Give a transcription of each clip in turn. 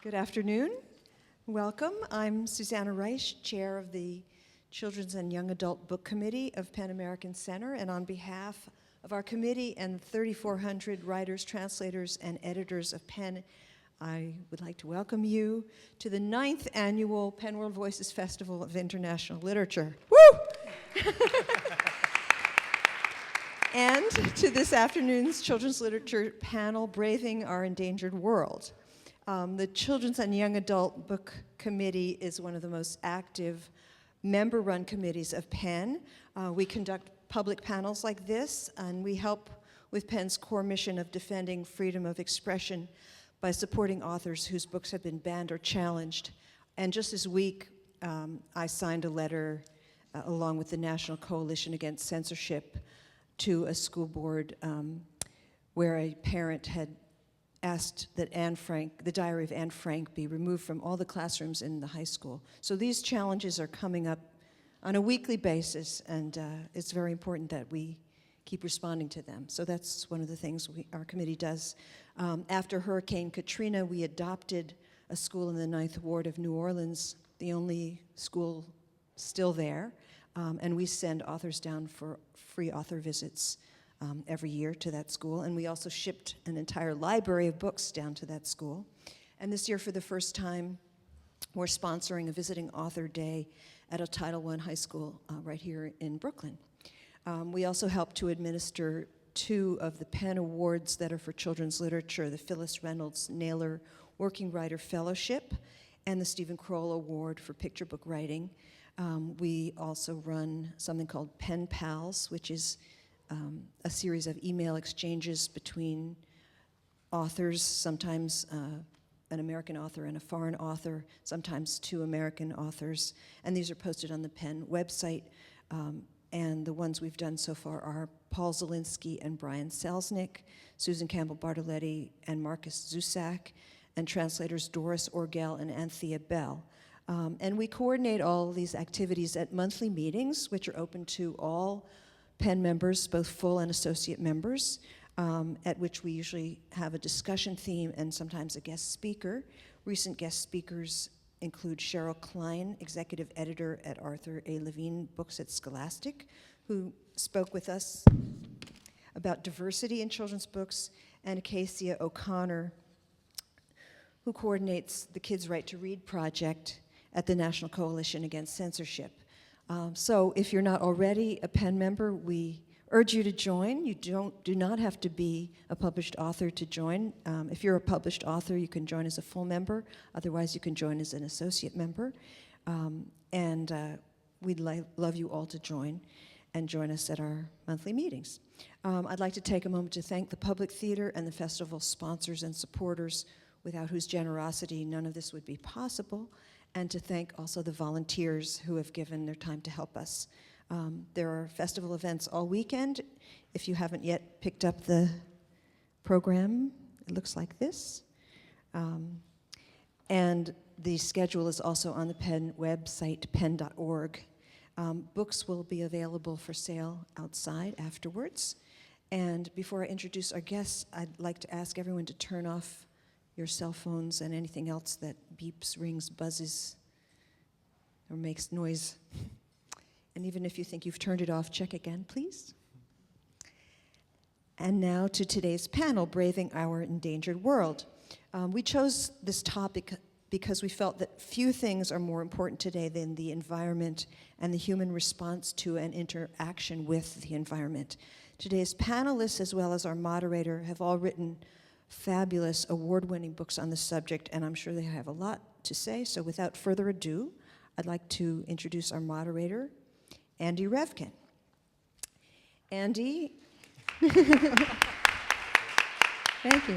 Good afternoon. Welcome. I'm Susanna Reich, Chair of the Children's and Young Adult Book Committee of Penn American Center, and on behalf of our committee and 3,400 writers, translators, and editors of Penn, I would like to welcome you to the 9th annual Penn World Voices Festival of International Literature. Woo! And to this afternoon's children's literature panel, Braving Our Endangered World. The Children's and Young Adult Book Committee is one of the most active member-run committees of Penn. We conduct public panels like this, and we help with Penn's core mission of defending freedom of expression by supporting authors whose books have been banned or challenged. And just this week, I signed a letter along with the National Coalition Against Censorship to a school board where a parent had asked that Anne Frank, the Diary of Anne Frank, be removed from all the classrooms in the high school. So these challenges are coming up on a weekly basis, and it's very important that we keep responding to them. So that's one of the things our committee does. After Hurricane Katrina, we adopted a school in the 9th Ward of New Orleans, the only school still there, and we send authors down for free author visits every year to that school, and we also shipped an entire library of books down to that school. And this year, for the first time, we're sponsoring a visiting author day at a Title I high school right here in Brooklyn. We also help to administer 2 of the Penn Awards that are for children's literature, the Phyllis Reynolds Naylor Working Writer Fellowship and the Stephen Kroll Award for picture book writing. We also run something called Pen Pals, which is a series of email exchanges between authors, sometimes an American author and a foreign author, sometimes 2 American authors, and these are posted on the Penn website. And the ones we've done so far are Paul Zelinsky and Brian Selznick, Susan Campbell Bartoletti and Marcus Zusak, and translators Doris Orgel and Anthea Bell. And we coordinate all these activities at monthly meetings, which are open to all Penn members, both full and associate members, at which we usually have a discussion theme and sometimes a guest speaker. Recent guest speakers include Cheryl Klein, executive editor at Arthur A. Levine Books at Scholastic, who spoke with us about diversity in children's books, and Acacia O'Connor, who coordinates the Kids' Right to Read project at the National Coalition Against Censorship. So if you're not already a Penn member, we urge you to join. You do not have to be a published author to join. If you're a published author, you can join as a full member. Otherwise, you can join as an associate member. We'd love you all to join and join us at our monthly meetings. I'd like to take a moment to thank the Public Theater and the festival sponsors and supporters, without whose generosity none of this would be possible, and to thank also the volunteers who have given their time to help us. There are festival events all weekend. If you haven't yet picked up the program, it looks like this. And the schedule is also on the Penn website, penn.org. Books will be available for sale outside afterwards. And before I introduce our guests, I'd like to ask everyone to turn off your cell phones and anything else that beeps, rings, buzzes, or makes noise. And even if you think you've turned it off, check again, please. And now to today's panel, Braving Our Endangered World. We chose this topic because we felt that few things are more important today than the environment and the human response to and interaction with the environment. Today's panelists, as well as our moderator, have all written fabulous award-winning books on the subject, and I'm sure they have a lot to say. So without further ado, I'd like to introduce our moderator, Andy Revkin. Andy. Thank you.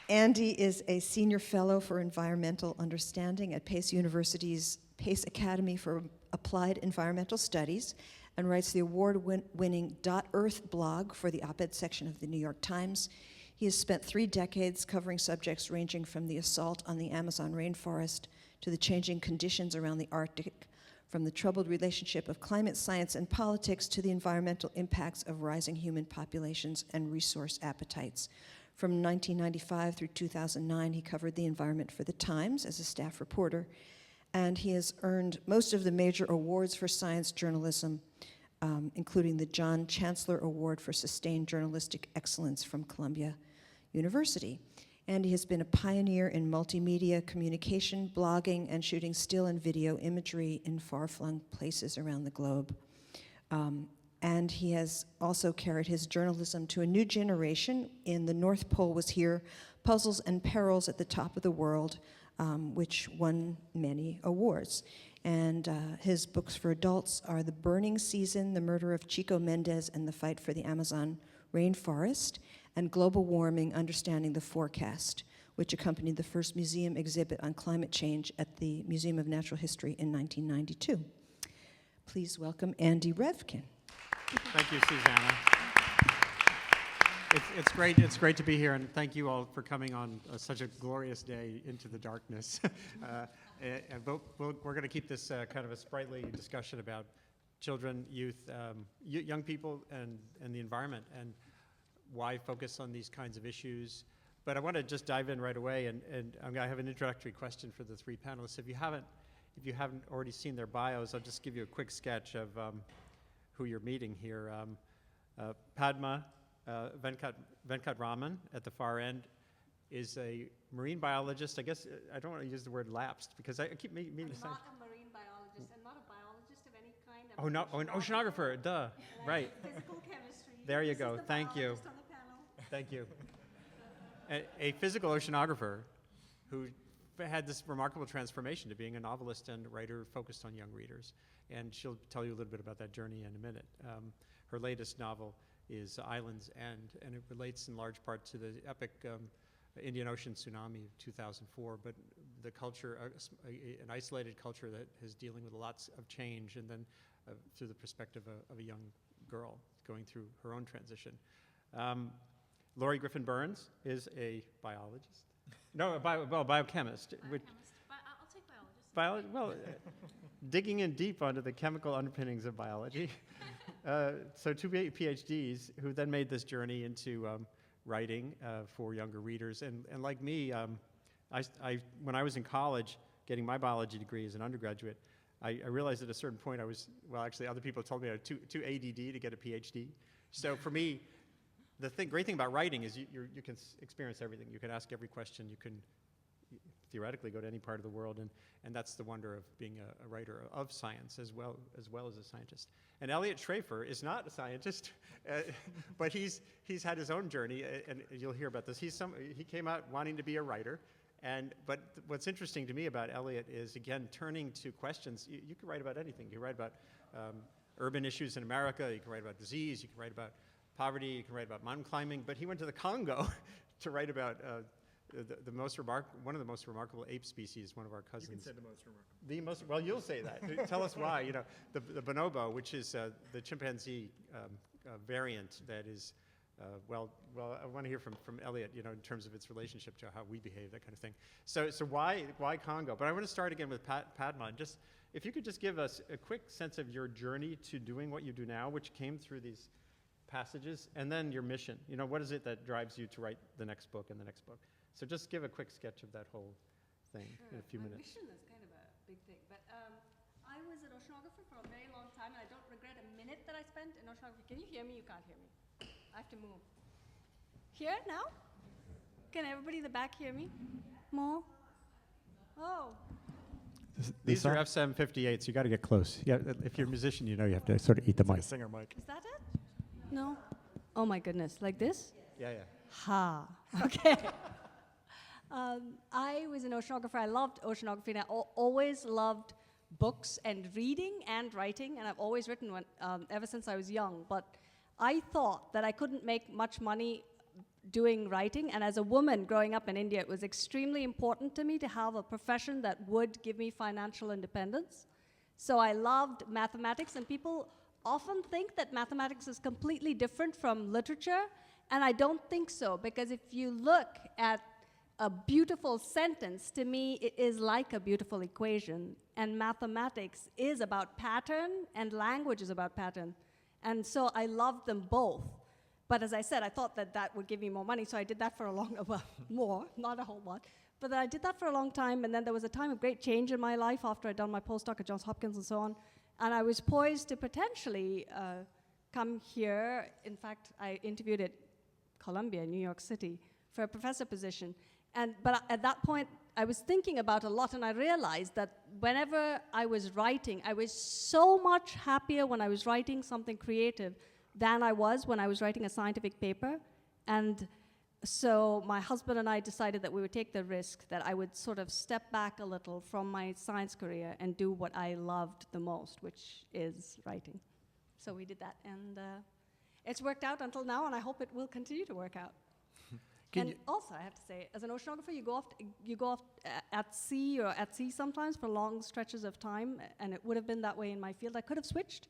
Andy is a senior fellow for environmental understanding at Pace University's Pace Academy for Applied Environmental Studies, and writes the award-winning .earth blog for the op-ed section of the New York Times. He has spent 3 decades covering subjects ranging from the assault on the Amazon rainforest to the changing conditions around the Arctic, from the troubled relationship of climate science and politics to the environmental impacts of rising human populations and resource appetites. From 1995 through 2009, he covered the environment for The Times as a staff reporter, and he has earned most of the major awards for science journalism, including the John Chancellor Award for Sustained Journalistic Excellence from Columbia University. And he has been a pioneer in multimedia communication, blogging, and shooting still and video imagery in far-flung places around the globe. And he has also carried his journalism to a new generation. In The North Pole Was Here, Puzzles and Perils at the Top of the World, which won many awards. And his books for adults are The Burning Season, The Murder of Chico Mendes and the Fight for the Amazon Rainforest, and Global Warming, Understanding the Forecast, which accompanied the first museum exhibit on climate change at the Museum of Natural History in 1992. Please welcome Andy Revkin. Thank you, Susanna. It's great to be here, and thank you all for coming on such a glorious day into the darkness. We're going to keep this kind of a sprightly discussion about children, youth, young people, and the environment, and why focus on these kinds of issues. But I want to just dive in right away, and I have an introductory question for the three panelists. If you haven't already seen their bios, I'll just give you a quick sketch of who you're meeting here. Padma Venkatraman at the far end is a marine biologist. I guess I don't want to use the word lapsed because I keep meeting the same. Not a marine biologist. I'm not a biologist of any kind. Oh, no, an oceanographer, duh, right. Physical chemistry. There you This go, is the thank you. biologist on the panel. Thank you. A physical oceanographer who had this remarkable transformation to being a novelist and writer focused on young readers. And she'll tell you a little bit about that journey in a minute. Her latest novel is Island's End, and it relates in large part to the epic Indian Ocean tsunami of 2004, but the culture, an isolated culture that is dealing with lots of change, and then through the perspective of a young girl going through her own transition. Laurie Griffin Burns is a biologist. No, a biochemist. Biochemist. I'll take biologist. Digging in deep onto the chemical underpinnings of biology. So two PhDs who then made this journey into writing for younger readers. And like me, when I was in college getting my biology degree as an undergraduate, I realized at a certain point actually other people told me I was too ADD to get a PhD. So for me, the great thing about writing is you can experience everything. You can ask every question. You can theoretically go to any part of the world, and that's the wonder of being a writer of science as well as a scientist. And Elliot Schrafer is not a scientist, but he's had his own journey, and you'll hear about this. He came out wanting to be a writer, but what's interesting to me about Elliot is, again, turning to questions. You can write about anything. You can write about urban issues in America. You can write about disease. You can write about poverty. You can write about mountain climbing. But he went to the Congo to write about one of the most remarkable ape species, one of our cousins. You can say the most remarkable. Well, you'll say that. Tell us why. You know, the bonobo, which is the chimpanzee variant that is, I want to hear from Elliot, you know, in terms of its relationship to how we behave, that kind of thing. So why Congo? But I want to start again with Padma. Just if you could just give us a quick sense of your journey to doing what you do now, which came through these passages, and then your mission. You know, what is it that drives you to write the next book and the next book? So just give a quick sketch of that whole thing in a few minutes. Mission is kind of a big thing, but I was an oceanographer for a very long time, and I don't regret a minute that I spent in oceanography. Can you hear me? You can't hear me. I have to move. Here now? Can everybody in the back hear me? More? Oh. These are FM58s. You got to get close. Yeah, if you're a musician, you know you have to sort of eat the mic. Singer mic. Is that it? No. Oh my goodness, like this? Yeah. Ha. Okay. I was an oceanographer. I loved oceanography, and I always loved books and reading and writing, and I've always written one ever since I was young. But I thought that I couldn't make much money doing writing, and as a woman growing up in India, it was extremely important to me to have a profession that would give me financial independence. So I loved mathematics, and people often think that mathematics is completely different from literature, and I don't think so, because if you look at a beautiful sentence, to me, it is like a beautiful equation, and mathematics is about pattern, and language is about pattern. And so I loved them both. But as I said, I thought that that would give me more money, so I did that for a long, well, more, not a whole lot. But I did that for a long time, and then there was a time of great change in my life after I'd done my postdoc at Johns Hopkins and so on. And I was poised to potentially come here. In fact, I interviewed at Columbia, New York City, for a professor position. But at that point, I was thinking about a lot, and I realized that whenever I was writing, I was so much happier when I was writing something creative than I was when I was writing a scientific paper. And so my husband and I decided that we would take the risk that I would sort of step back a little from my science career and do what I loved the most, which is writing. So we did that, and it's worked out until now, and I hope it will continue to work out. And also, I have to say, as an oceanographer, you go off at sea or at sea sometimes for long stretches of time, and it would have been that way in my field. I could have switched,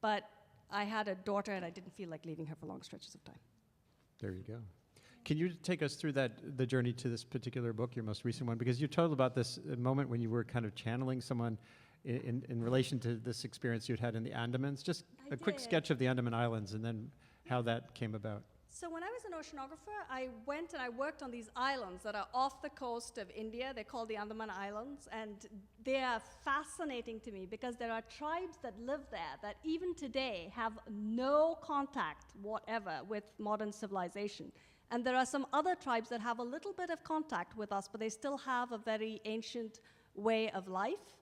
but I had a daughter, and I didn't feel like leaving her for long stretches of time. There you go. Can you take us through the journey to this particular book, your most recent one? Because you told about this moment when you were kind of channeling someone in relation to this experience you'd had in the Andamans. Just a quick sketch of the Andaman Islands and then how that came about. So when I was an oceanographer, I went and I worked on these islands that are off the coast of India. They're called the Andaman Islands, and they are fascinating to me because there are tribes that live there that even today have no contact whatever with modern civilization. And there are some other tribes that have a little bit of contact with us, but they still have a very ancient way of life.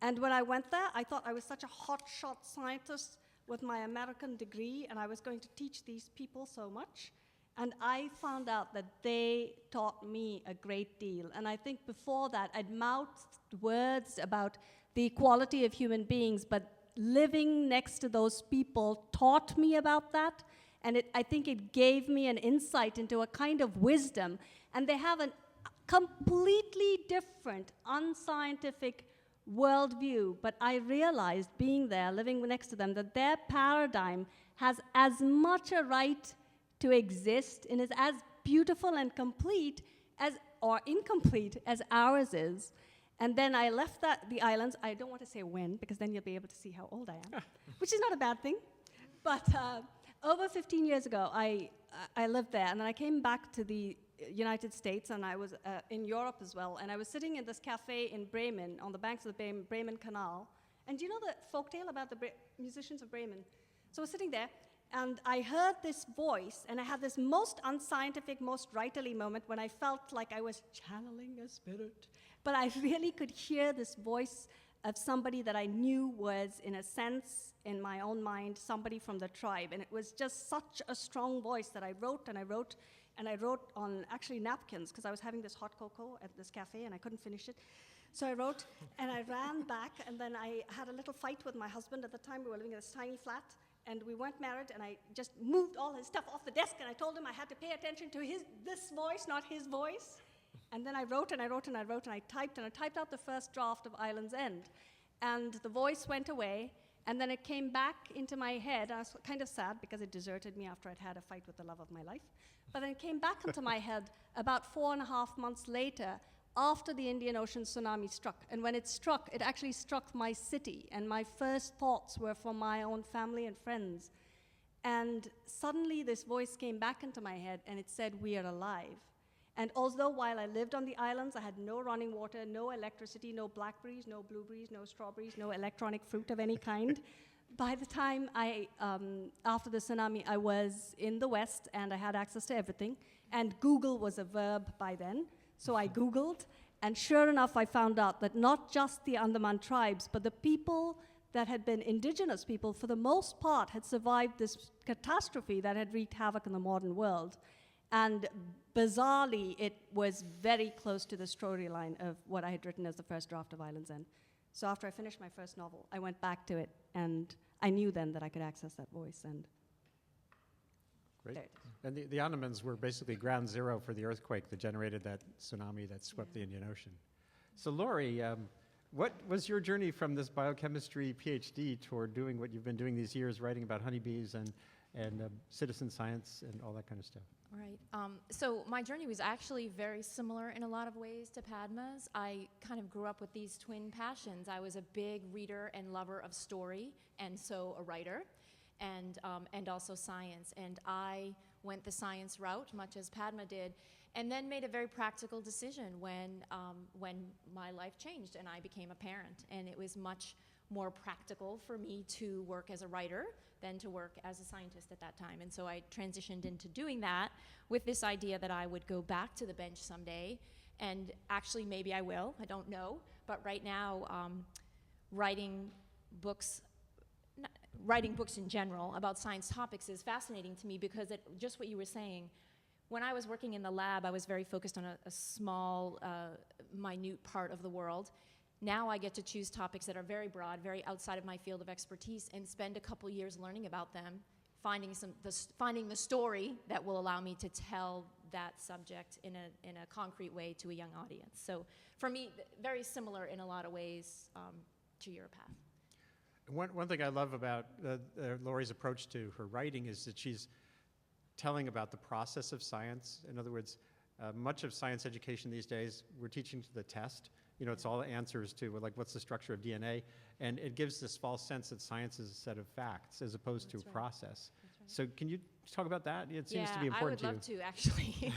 And when I went there, I thought I was such a hotshot scientist with my American degree, and I was going to teach these people so much. And I found out that they taught me a great deal. And I think before that, I'd mouthed words about the equality of human beings, but living next to those people taught me about that. And I think it gave me an insight into a kind of wisdom. And they have a completely different, unscientific worldview, but I realized being there, living next to them, that their paradigm has as much a right to exist and is as beautiful and complete as, or incomplete as ours is. And then I left the islands. I don't want to say when, because then you'll be able to see how old I am, which is not a bad thing. But over 15 years ago, I lived there, and then I came back to the United States, and I was in Europe as well, and I was sitting in this cafe in Bremen, on the banks of the Bremen Canal. And do you know the folktale about the musicians of Bremen? So I was sitting there, and I heard this voice, and I had this most unscientific, most writerly moment when I felt like I was channeling a spirit. But I really could hear this voice of somebody that I knew was, in a sense, in my own mind, somebody from the tribe. And it was just such a strong voice that I wrote, and I wrote, and I wrote on actually napkins, because I was having this hot cocoa at this cafe, and I couldn't finish it. So I wrote, and I ran back, and then I had a little fight with my husband. At the time, we were living in this tiny flat, and we weren't married, and I just moved all his stuff off the desk, and I told him I had to pay attention to this voice, not his voice. And then I wrote, and I wrote, and I wrote, and I typed out the first draft of Island's End. And the voice went away, and then it came back into my head. I was kind of sad because it deserted me after I'd had a fight with the love of my life. But then it came back into my head about 4.5 months later, after the Indian Ocean tsunami struck. And when it struck, it actually struck my city, and my first thoughts were for my own family and friends. And suddenly this voice came back into my head, and it said, "We are alive." And although while I lived on the islands, I had no running water, no electricity, no blackberries, no blueberries, no strawberries, no electronic fruit of any kind, by the time after the tsunami, I was in the West, and I had access to everything. And Google was a verb by then. So I Googled, and sure enough, I found out that not just the Andaman tribes, but the people that had been indigenous people, for the most part, had survived this catastrophe that had wreaked havoc in the modern world. And bizarrely, it was very close to the storyline of what I had written as the first draft of Island's End. So after I finished my first novel, I went back to it, and I knew then that I could access that voice. And Great. there it is. And the Andamans were basically ground zero for the earthquake that generated that tsunami that swept the Indian Ocean. So Lori, what was your journey from this biochemistry PhD toward doing what you've been doing these years, writing about honeybees and citizen science and all that kind of stuff? Right. So my journey was actually very similar in a lot of ways to Padma's. I kind of grew up with these twin passions. I was a big reader and lover of story, and so a writer. and also science. And I went the science route, much as Padma did, and then made a very practical decision when my life changed and I became a parent. And it was much more practical for me to work as a writer than to work as a scientist at that time. And so I transitioned into doing that with this idea that I would go back to the bench someday. And actually, maybe I will, I don't know. But right now, writing books in general about science topics is fascinating to me because just what you were saying, when I was working in the lab, I was very focused on a small, minute part of the world. Now I get to choose topics that are very broad, very outside of my field of expertise, and spend a couple years learning about them, finding the story that will allow me to tell that subject in a concrete way to a young audience. So for me, very similar in a lot of ways to your path. One thing I love about Lori's approach to her writing is that she's telling about the process of science. In other words, much of science education these days, we're teaching to the test. You know, it's all answers to, like, what's the structure of DNA? And it gives this false sense that science is a set of facts as opposed to a process. So can you talk about that? It seems to be important to you. I would love to, actually.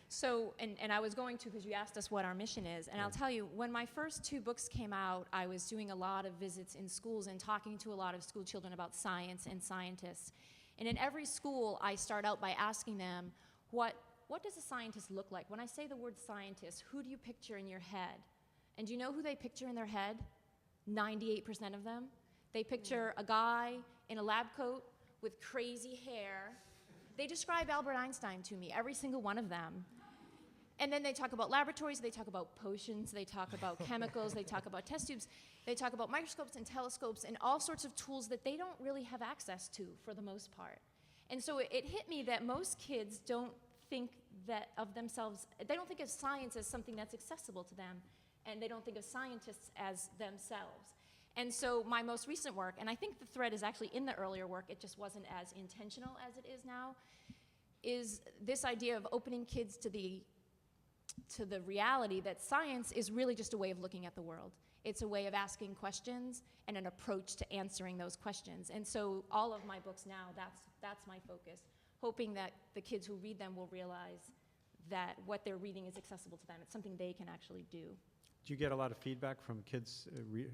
So, and I was going to because you asked us what our mission is. And I'll tell you, when my first 2 books came out, I was doing a lot of visits in schools and talking to a lot of school children about science and scientists. And in every school, I start out by asking them, what does a scientist look like? When I say the word scientist, who do you picture in your head? And do you know who they picture in their head? 98% of them. They picture a guy in a lab coat with crazy hair. They describe Albert Einstein to me, every single one of them. And then they talk about laboratories, they talk about potions, they talk about chemicals, they talk about test tubes, they talk about microscopes and telescopes and all sorts of tools that they don't really have access to for the most part. And so it hit me that most kids don't think that of themselves, they don't think of science as something that's accessible to them, and they don't think of scientists as themselves. And so my most recent work, and I think the thread is actually in the earlier work, it just wasn't as intentional as it is now, is this idea of opening kids to the reality that science is really just a way of looking at the world. It's a way of asking questions and an approach to answering those questions. And so all of my books now, that's my focus, hoping that the kids who read them will realize that what they're reading is accessible to them. It's something they can actually do. Do you get a lot of feedback from kids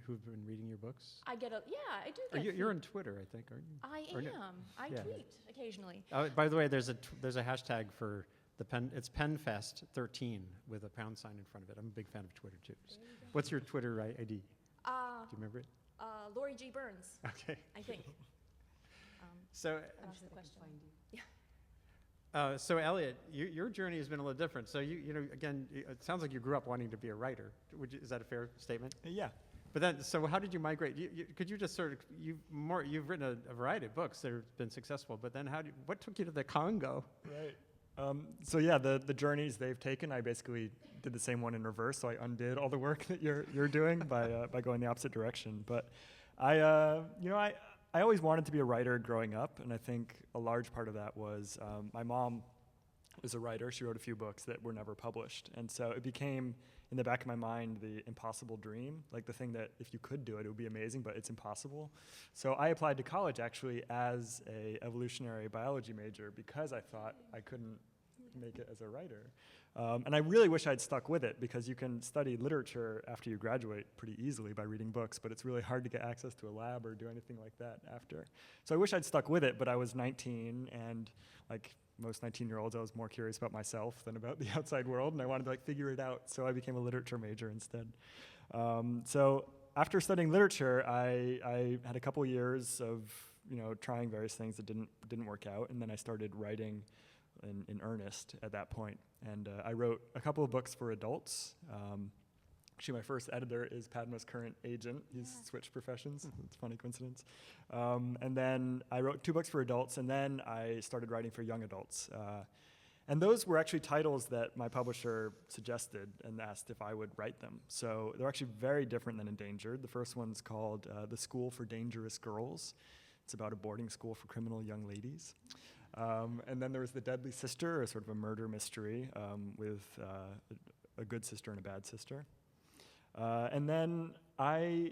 who've been reading your books? I do get You're on Twitter, I think, aren't you? I Or no? am. I tweet occasionally. By the way, there's a hashtag for it's PennFest 13 with a pound sign in front of it. I'm a big fan of Twitter too. What's your Twitter ID? Do you remember it? Lori G. Burns, Okay. I think. So, That was the question. so Elliot, your journey has been a little different. So you know, again, it sounds like you grew up wanting to be a writer. Is that a fair statement? Yeah. But then, so how did you migrate? Could you just sort of you've written a variety of books that have been successful. But then what took you to the Congo? Right. So yeah, the journeys they've taken, I basically did the same one in reverse. So I undid all the work that you're doing by going the opposite direction. But I always wanted to be a writer growing up, and I think a large part of that was my mom was a writer. She wrote a few books that were never published, and so it became in the back of my mind the impossible dream, like the thing that if you could do it, it would be amazing, but it's impossible. So I applied to college actually as a evolutionary biology major because I thought I couldn't make it as a writer. And I really wish I'd stuck with it because you can study literature after you graduate pretty easily by reading books, but it's really hard to get access to a lab or do anything like that after. So I wish I'd stuck with it, but I was 19, and like most 19-year-olds, I was more curious about myself than about the outside world, and I wanted to figure it out, so I became a literature major instead. So after studying literature, I had a couple years of trying various things that didn't work out, and then I started writing in earnest at that point. And I wrote a couple of books for adults. Actually, my first editor is Padma's current agent. He's switched professions. It's a funny coincidence. And then I wrote 2 books for adults, and then I started writing for young adults. And those were actually titles that my publisher suggested and asked if I would write them. So they're actually very different than Endangered. The first one's called The School for Dangerous Girls. It's about a boarding school for criminal young ladies. And then there was The Deadly Sister, a sort of a murder mystery with a good sister and a bad sister. And then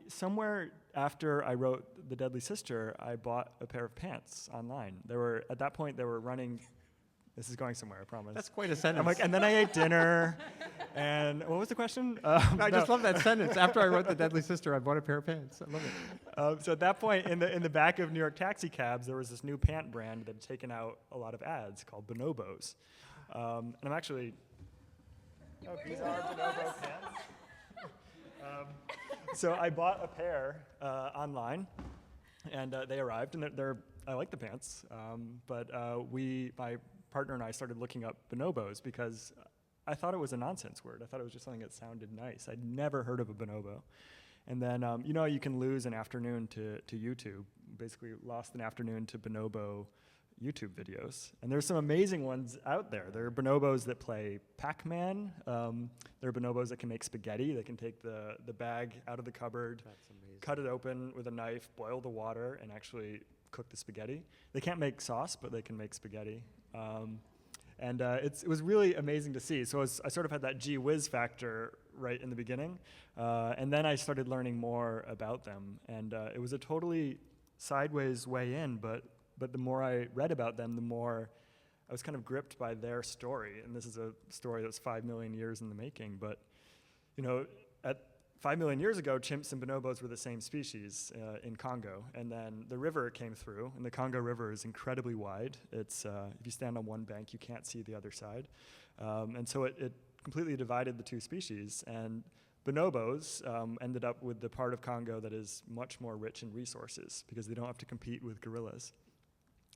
somewhere after I wrote The Deadly Sister, I bought a pair of pants online. At that point, they were running. This is going somewhere, I promise. That's quite a sentence. I'm like, and then I ate dinner, and what was the question? I just love that sentence. After I wrote The Deadly Sister, I bought a pair of pants. I love it. So at that point, in the back of New York taxi cabs, there was this new pant brand that had taken out a lot of ads called Bonobos. And I'm actually... Oh, these are Bonobo pants. So I bought a pair online, and they arrived, and I like the pants, but my partner and I started looking up bonobos because I thought it was a nonsense word. I thought it was just something that sounded nice. I'd never heard of a bonobo. And then, you can lose an afternoon to YouTube. Basically lost an afternoon to bonobo YouTube videos. And there's some amazing ones out there. There are bonobos that play Pac-Man. There are bonobos that can make spaghetti. They can take the bag out of the cupboard, cut it open with a knife, boil the water, and actually cook the spaghetti. They can't make sauce, but they can make spaghetti. It was really amazing to see. So I sort of had that gee whiz factor right in the beginning. And then I started learning more about them. And it was a totally sideways way in, but the more I read about them, the more I was kind of gripped by their story. And this is a story that's 5 million years in the making. But, at 5 million years ago, chimps and bonobos were the same species in Congo. And then the river came through, and the Congo River is incredibly wide. It's if you stand on one bank, you can't see the other side. And so it completely divided the two species. And bonobos ended up with the part of Congo that is much more rich in resources because they don't have to compete with gorillas.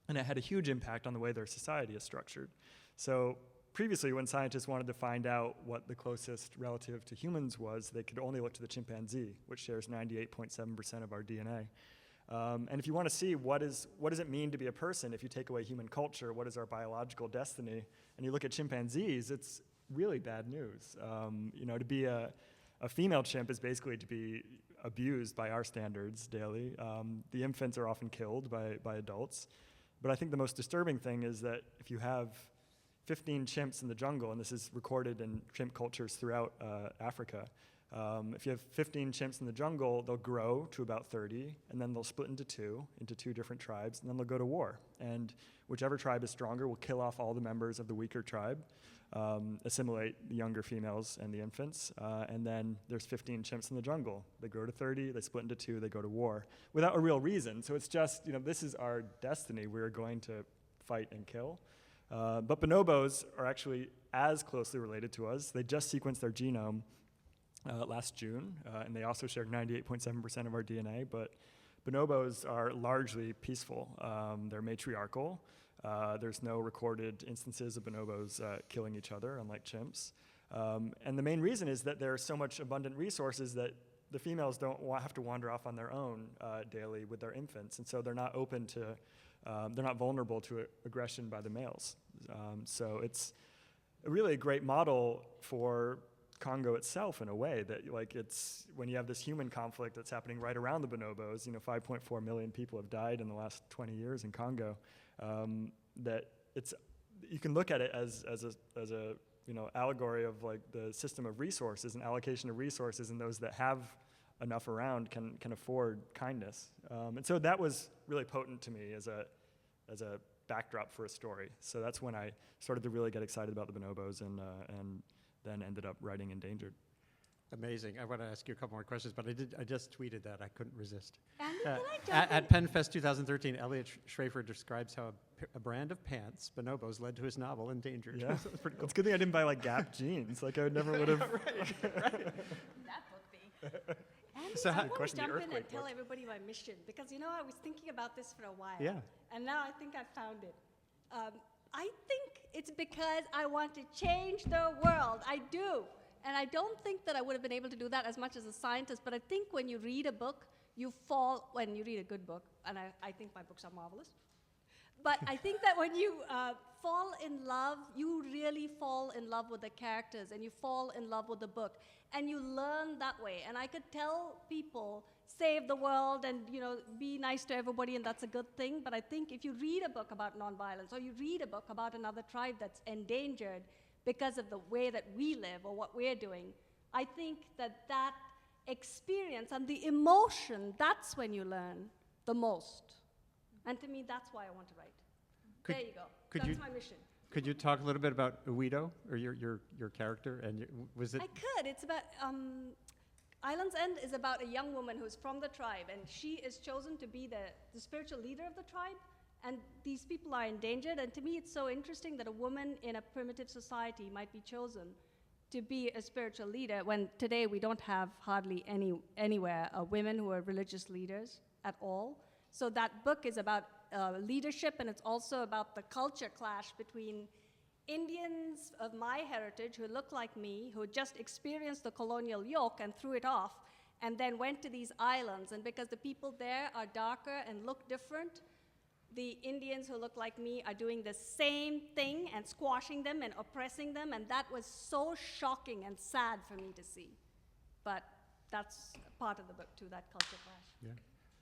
And it had a huge impact on the way their society is structured. So previously, when scientists wanted to find out what the closest relative to humans was, they could only look to the chimpanzee, which shares 98.7% of our DNA. And if you want to see what does it mean to be a person if you take away human culture, what is our biological destiny, and you look at chimpanzees, it's really bad news. To be a female chimp is basically to be abused by our standards daily. The infants are often killed by adults. But I think the most disturbing thing is that if you have 15 chimps in the jungle, and this is recorded in chimp cultures throughout Africa. If you have 15 chimps in the jungle, they'll grow to about 30, and then they'll split into two different tribes, and then they'll go to war. And whichever tribe is stronger will kill off all the members of the weaker tribe, assimilate the younger females and the infants, and then there's 15 chimps in the jungle. They grow to 30, they split into two, they go to war, without a real reason. So it's just, this is our destiny. We're going to fight and kill. But bonobos are actually as closely related to us. They just sequenced their genome last June, and they also share 98.7% of our DNA. But bonobos are largely peaceful. They're matriarchal. There's no recorded instances of bonobos killing each other, unlike chimps. And the main reason is that there are so much abundant resources that the females don't have to wander off on their own daily with their infants, and so they're not open to they're not vulnerable to aggression by the males. So it's really a great model for Congo itself in a way that it's when you have this human conflict that's happening right around the bonobos, 5.4 million people have died in the last 20 years in Congo, that you can look at it as a allegory of the system of resources and allocation of resources, and those that have enough around can afford kindness. And so that was really potent to me as a backdrop for a story. So that's when I started to really get excited about the bonobos and then ended up writing Endangered. Amazing. I want to ask you a couple more questions, but I just tweeted that. I couldn't resist. Andy, can I jump At PennFest 2013, Elliot Schrafer describes how a brand of pants, bonobos, led to his novel Endangered. Yeah, That's pretty cool. it's a good thing I didn't buy Gap jeans. I never would have. That book be. Andy, So I how- want to Question the jump in and earthquake tell book. everybody my mission, because I was thinking about this for a while. Yeah. And now I think I found it. I think it's because I want to change the world. I do. And I don't think that I would have been able to do that as much as a scientist, but I think when you read a book, when you read a good book, and I think my books are marvelous, but I think that when you fall in love, you really fall in love with the characters, and you fall in love with the book, and you learn that way. And I could tell people, save the world and be nice to everybody, and that's a good thing. But I think if you read a book about nonviolence, or you read a book about another tribe that's endangered because of the way that we live or what we're doing, I think that experience and the emotion, that's when you learn the most. And to me, that's why I want to write. Could- There you go. could That's you- my mission. Could you talk a little bit about Uwido, or your character, and was it? I could. It's about Island's End is about a young woman who's from the tribe, and she is chosen to be the spiritual leader of the tribe. And these people are endangered. And to me, it's so interesting that a woman in a primitive society might be chosen to be a spiritual leader when today we don't have hardly anywhere women who are religious leaders at all. So that book is about leadership, and it's also about the culture clash between Indians of my heritage who look like me, who just experienced the colonial yoke and threw it off, and then went to these islands. And because the people there are darker and look different, the Indians who look like me are doing the same thing and squashing them and oppressing them, and that was so shocking and sad for me to see. But that's part of the book too, that culture clash. Yeah.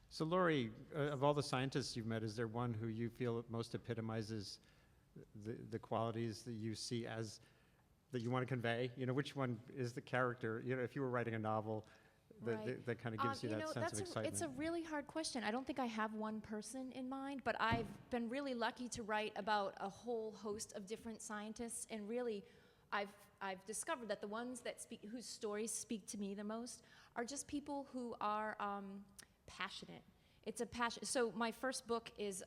So Laurie, of all the scientists you've met, is there one who you feel most epitomizes the qualities that you see as, that you want to convey? You know, which one is the character? You know, if you were writing a novel, Right. that kind of gives you that sense of excitement. It's a really hard question. I don't think I have one person in mind, but I've been really lucky to write about a whole host of different scientists, and really, I've discovered that the ones that whose stories speak to me the most are just people who are passionate. It's a passion. So my first book is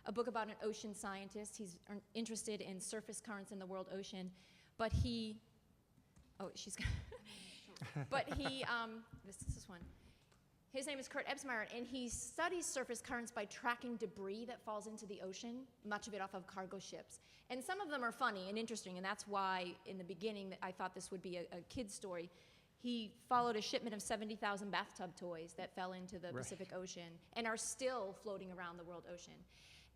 a book about an ocean scientist. He's interested in surface currents in the world ocean, but this is one. His name is Kurt Ebsmeyer, and he studies surface currents by tracking debris that falls into the ocean, much of it off of cargo ships. And some of them are funny and interesting, and that's why in the beginning I thought this would be a kid's story. He followed a shipment of 70,000 bathtub toys that fell into the Pacific Ocean and are still floating around the world ocean.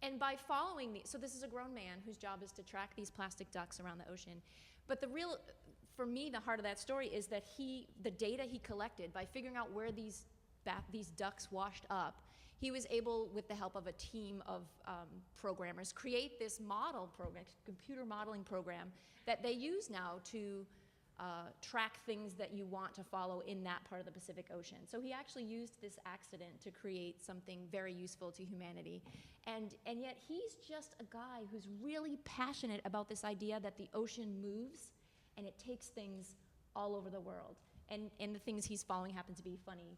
And by following so this is a grown man whose job is to track these plastic ducks around the ocean. But for me, the heart of that story is that the data he collected by figuring out where these ducks washed up, he was able, with the help of a team of programmers, create this computer modeling program that they use now to track things that you want to follow in that part of the Pacific Ocean. So he actually used this accident to create something very useful to humanity. And yet he's just a guy who's really passionate about this idea that the ocean moves and it takes things all over the world. And the things he's following happen to be funny,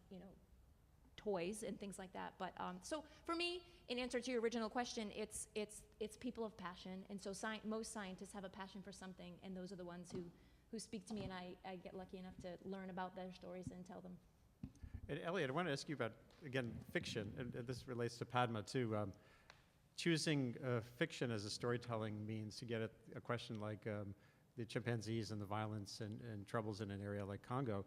toys and things like that. But so for me, in answer to your original question, it's people of passion. And so most scientists have a passion for something, and those are the ones who speak to me, and I get lucky enough to learn about their stories and tell them. And Elliot, I want to ask you about, again, fiction, and this relates to Padma too. Choosing fiction as a storytelling means to get at a question like the chimpanzees and the violence and troubles in an area like Congo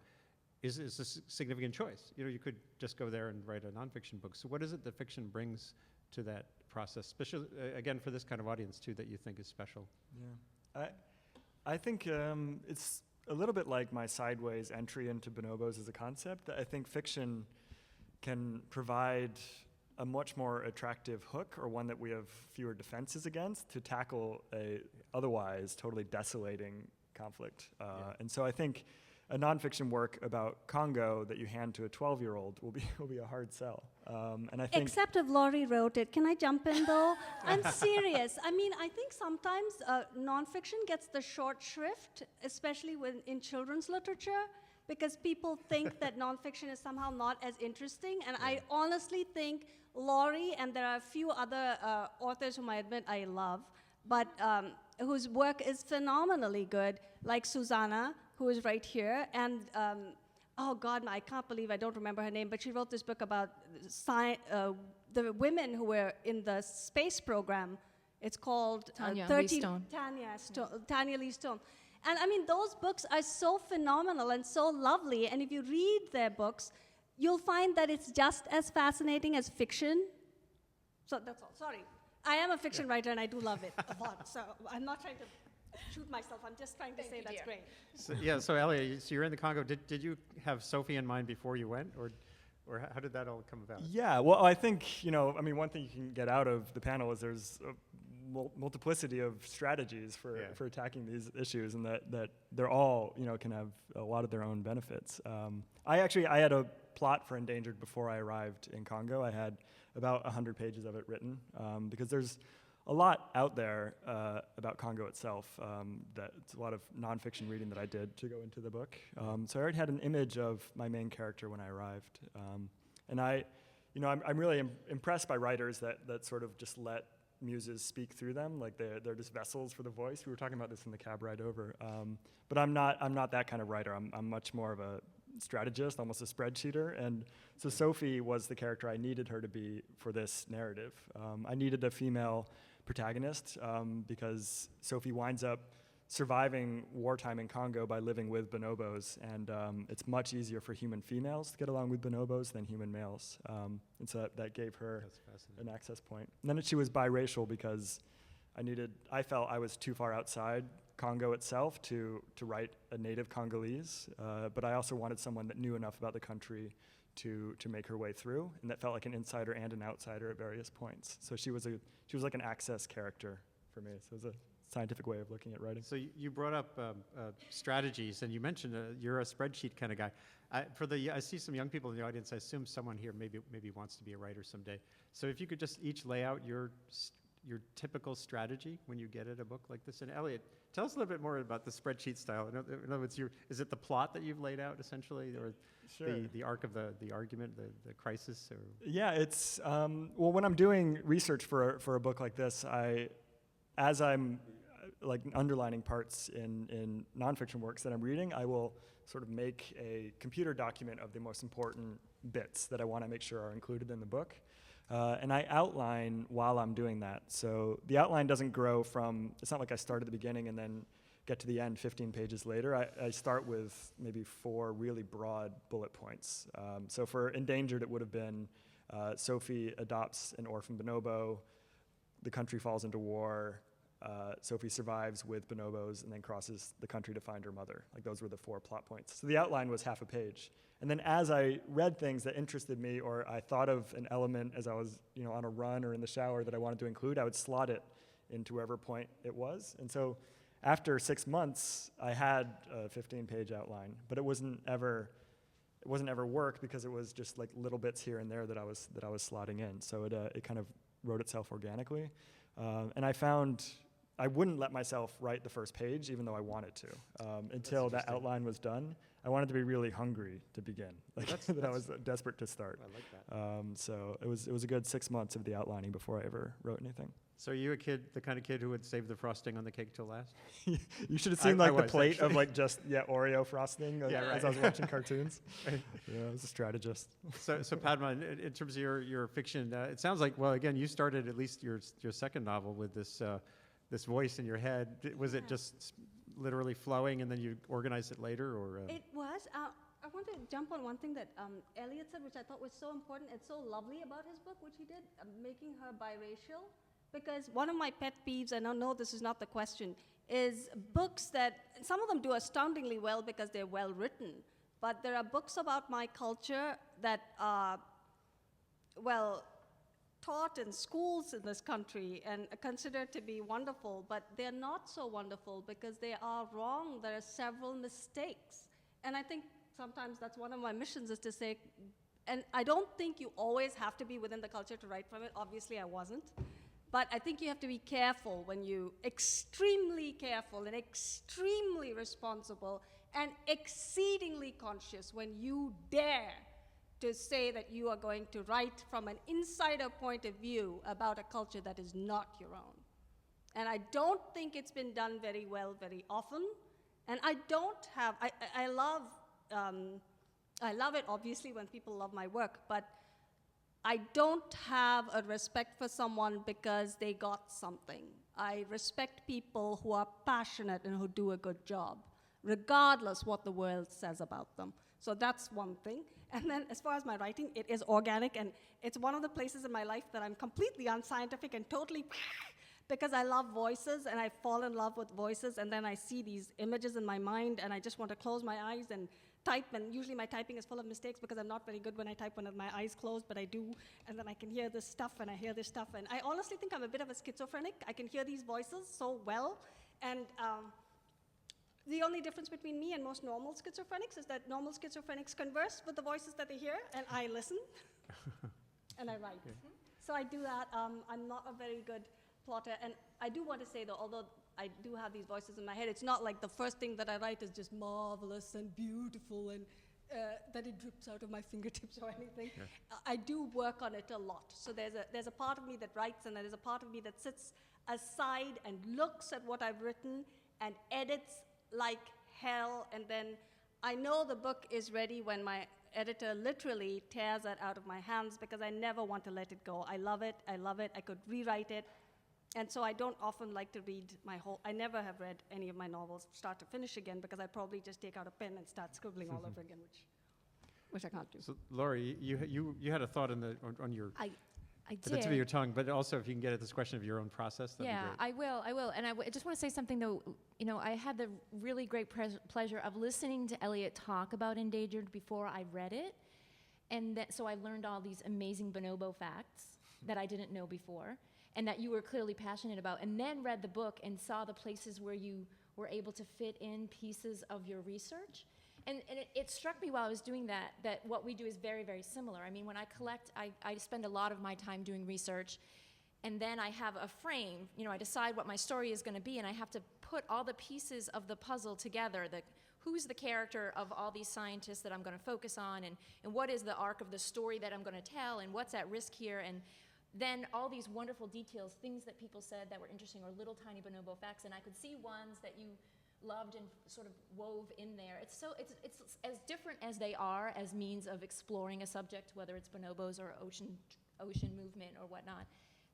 is a significant choice. You could just go there and write a nonfiction book. So what is it that fiction brings to that process, especially, again, for this kind of audience too, that you think is special? Yeah, I think it's a little bit like my sideways entry into bonobos as a concept. I think fiction can provide a much more attractive hook, or one that we have fewer defenses against, to tackle a otherwise totally desolating conflict. And so I think a nonfiction work about Congo that you hand to a 12-year-old will be a hard sell. And I think except if Laurie wrote it. Can I jump in though? I'm serious. I mean, I think sometimes nonfiction gets the short shrift, especially in children's literature, because people think that nonfiction is somehow not as interesting. And I honestly think Laurie, and there are a few other authors whom I admit I love, but whose work is phenomenally good, like Susanna, who is right here, and oh God, I can't believe I don't remember her name, but she wrote this book about the women who were in the space program. It's called Tanya Lee Stone. Tanya Lee Stone. And I mean, those books are so phenomenal and so lovely, and if you read their books, you'll find that it's just as fascinating as fiction. So that's all, sorry. I am a fiction writer, and I do love it a lot, so I'm not trying to shoot myself. I'm just trying to say that's great. So Elliot, so you're in the Congo. Did you have Sophie in mind before you went, or how did that all come about? Yeah, well, I think, one thing you can get out of the panel is there's multiplicity of strategies for, Yeah. for attacking these issues, and that they're all, can have a lot of their own benefits. I had a plot for Endangered before I arrived in Congo. I had about 100 pages of it written, because there's a lot out there about Congo itself. That it's a lot of nonfiction reading that I did to go into the book. So I already had an image of my main character when I arrived, and I'm really impressed by writers that sort of just let muses speak through them, like they're just vessels for the voice. We were talking about this in the cab ride over. But I'm not that kind of writer. I'm much more of a strategist, almost a spreadsheeter. And so Sophie was the character I needed her to be for this narrative. I needed a female protagonist because Sophie winds up surviving wartime in Congo by living with bonobos, and it's much easier for human females to get along with bonobos than human males. And so that gave her an access point. And then she was biracial because I felt I was too far outside Congo itself to write a native Congolese, but I also wanted someone that knew enough about the country to make her way through, and that felt like an insider and an outsider at various points. So she was like an access character for me. So it was a scientific way of looking at writing. So you brought up strategies, and you mentioned you're a spreadsheet kind of guy. I see some young people in the audience. I assume someone here maybe wants to be a writer someday. So if you could just each lay out your typical strategy when you get at a book like this. And Elliot, tell us a little bit more about the spreadsheet style. In other words, is it the plot that you've laid out essentially, or Sure. the arc of the argument, the crisis? Or? Yeah, it's when I'm doing research for a book like this, as I'm like underlining parts in nonfiction works that I'm reading, I will sort of make a computer document of the most important bits that I want to make sure are included in the book. And I outline while I'm doing that. So the outline doesn't grow it's not like I start at the beginning and then get to the end 15 pages later. I start with maybe 4 really broad bullet points. So for Endangered, it would have been Sophie adopts an orphan bonobo, the country falls into war, Sophie survives with bonobos and then crosses the country to find her mother. Like those were the 4 plot points. So the outline was half a page. And then as I read things that interested me, or I thought of an element as I was on a run or in the shower that I wanted to include, I would slot it into wherever point it was. And so after 6 months, I had a 15-page outline, but it wasn't ever work because it was just like little bits here and there that I was slotting in. So it kind of wrote itself organically. And I found I wouldn't let myself write the first page, even though I wanted to, until that outline was done. I wanted to be really hungry to begin, that I was desperate to start. I like that. So it was a good 6 months of the outlining before I ever wrote anything. So are you the kind of kid who would save the frosting on the cake till last? You should have seen I the was, plate actually. of Oreo frosting as I was watching cartoons. Yeah, I was a strategist. So Padma, in terms of your fiction, it sounds like, well, again, you started at least your second novel with this voice in your head. Was it just literally flowing and then you organized it later, or? It was. I want to jump on one thing that Elliot said, which I thought was so important and so lovely about his book, which he did, making her biracial. Because one of my pet peeves, and I know this is not the question, is books that, some of them do astoundingly well because they're well written, but there are books about my culture that are, taught in schools in this country and considered to be wonderful, but they're not so wonderful because they are wrong. There are several mistakes. And I think sometimes that's one of my missions, is to say, and I don't think you always have to be within the culture to write from it. Obviously, I wasn't. But I think you have to be careful extremely careful and extremely responsible and exceedingly conscious when you dare to say that you are going to write from an insider point of view about a culture that is not your own. And I don't think it's been done very well very often. And I love it, obviously, when people love my work, but I don't have a respect for someone because they got something. I respect people who are passionate and who do a good job, regardless what the world says about them. So that's one thing. And then as far as my writing, it is organic, and it's one of the places in my life that I'm completely unscientific and totally because I love voices, and I fall in love with voices, and then I see these images in my mind, and I just want to close my eyes and type, and usually my typing is full of mistakes because I'm not very good when I type with my eyes closed, but I do, and then I can hear this stuff, and I hear this stuff, and I honestly think I'm a bit of a schizophrenic. I can hear these voices so well, and the only difference between me and most normal schizophrenics is that normal schizophrenics converse with the voices that they hear, and I listen, and I write. Okay. So I do that. I'm not a very good plotter, and I do want to say, though, although I do have these voices in my head, it's not like the first thing that I write is just marvelous and beautiful and that it drips out of my fingertips or anything. Yeah. I do work on it a lot. So there's a part of me that writes, and there's a part of me that sits aside and looks at what I've written and edits like hell, and then I know the book is ready when my editor literally tears it out of my hands because I never want to let it go. I love it. I could rewrite it. And so I don't often like to read I never have read any of my novels start to finish again because I probably just take out a pen and start scribbling all over again, which I can't do. So, Laurie, you had a thought on your I the tip of your tongue, but also if you can get at this question of your own process, that'd Yeah, be great. I will. And I just want to say something, though. You know, I had the really great pleasure of listening to Elliot talk about Endangered before I read it. And so I learned all these amazing bonobo facts that I didn't know before, and that you were clearly passionate about, and then read the book and saw the places where you were able to fit in pieces of your research. And it struck me while I was doing that what we do is very, very similar. I mean, when I collect, I spend a lot of my time doing research, and then I have a frame. You know, I decide what my story is going to be, and I have to put all the pieces of the puzzle together. Who's the character of all these scientists that I'm going to focus on, and what is the arc of the story that I'm going to tell, and what's at risk here, and then all these wonderful details, things that people said that were interesting, or little tiny bonobo facts, and I could see ones that you loved and sort of wove in there. It's as different as they are as means of exploring a subject, whether it's bonobos or ocean movement or whatnot.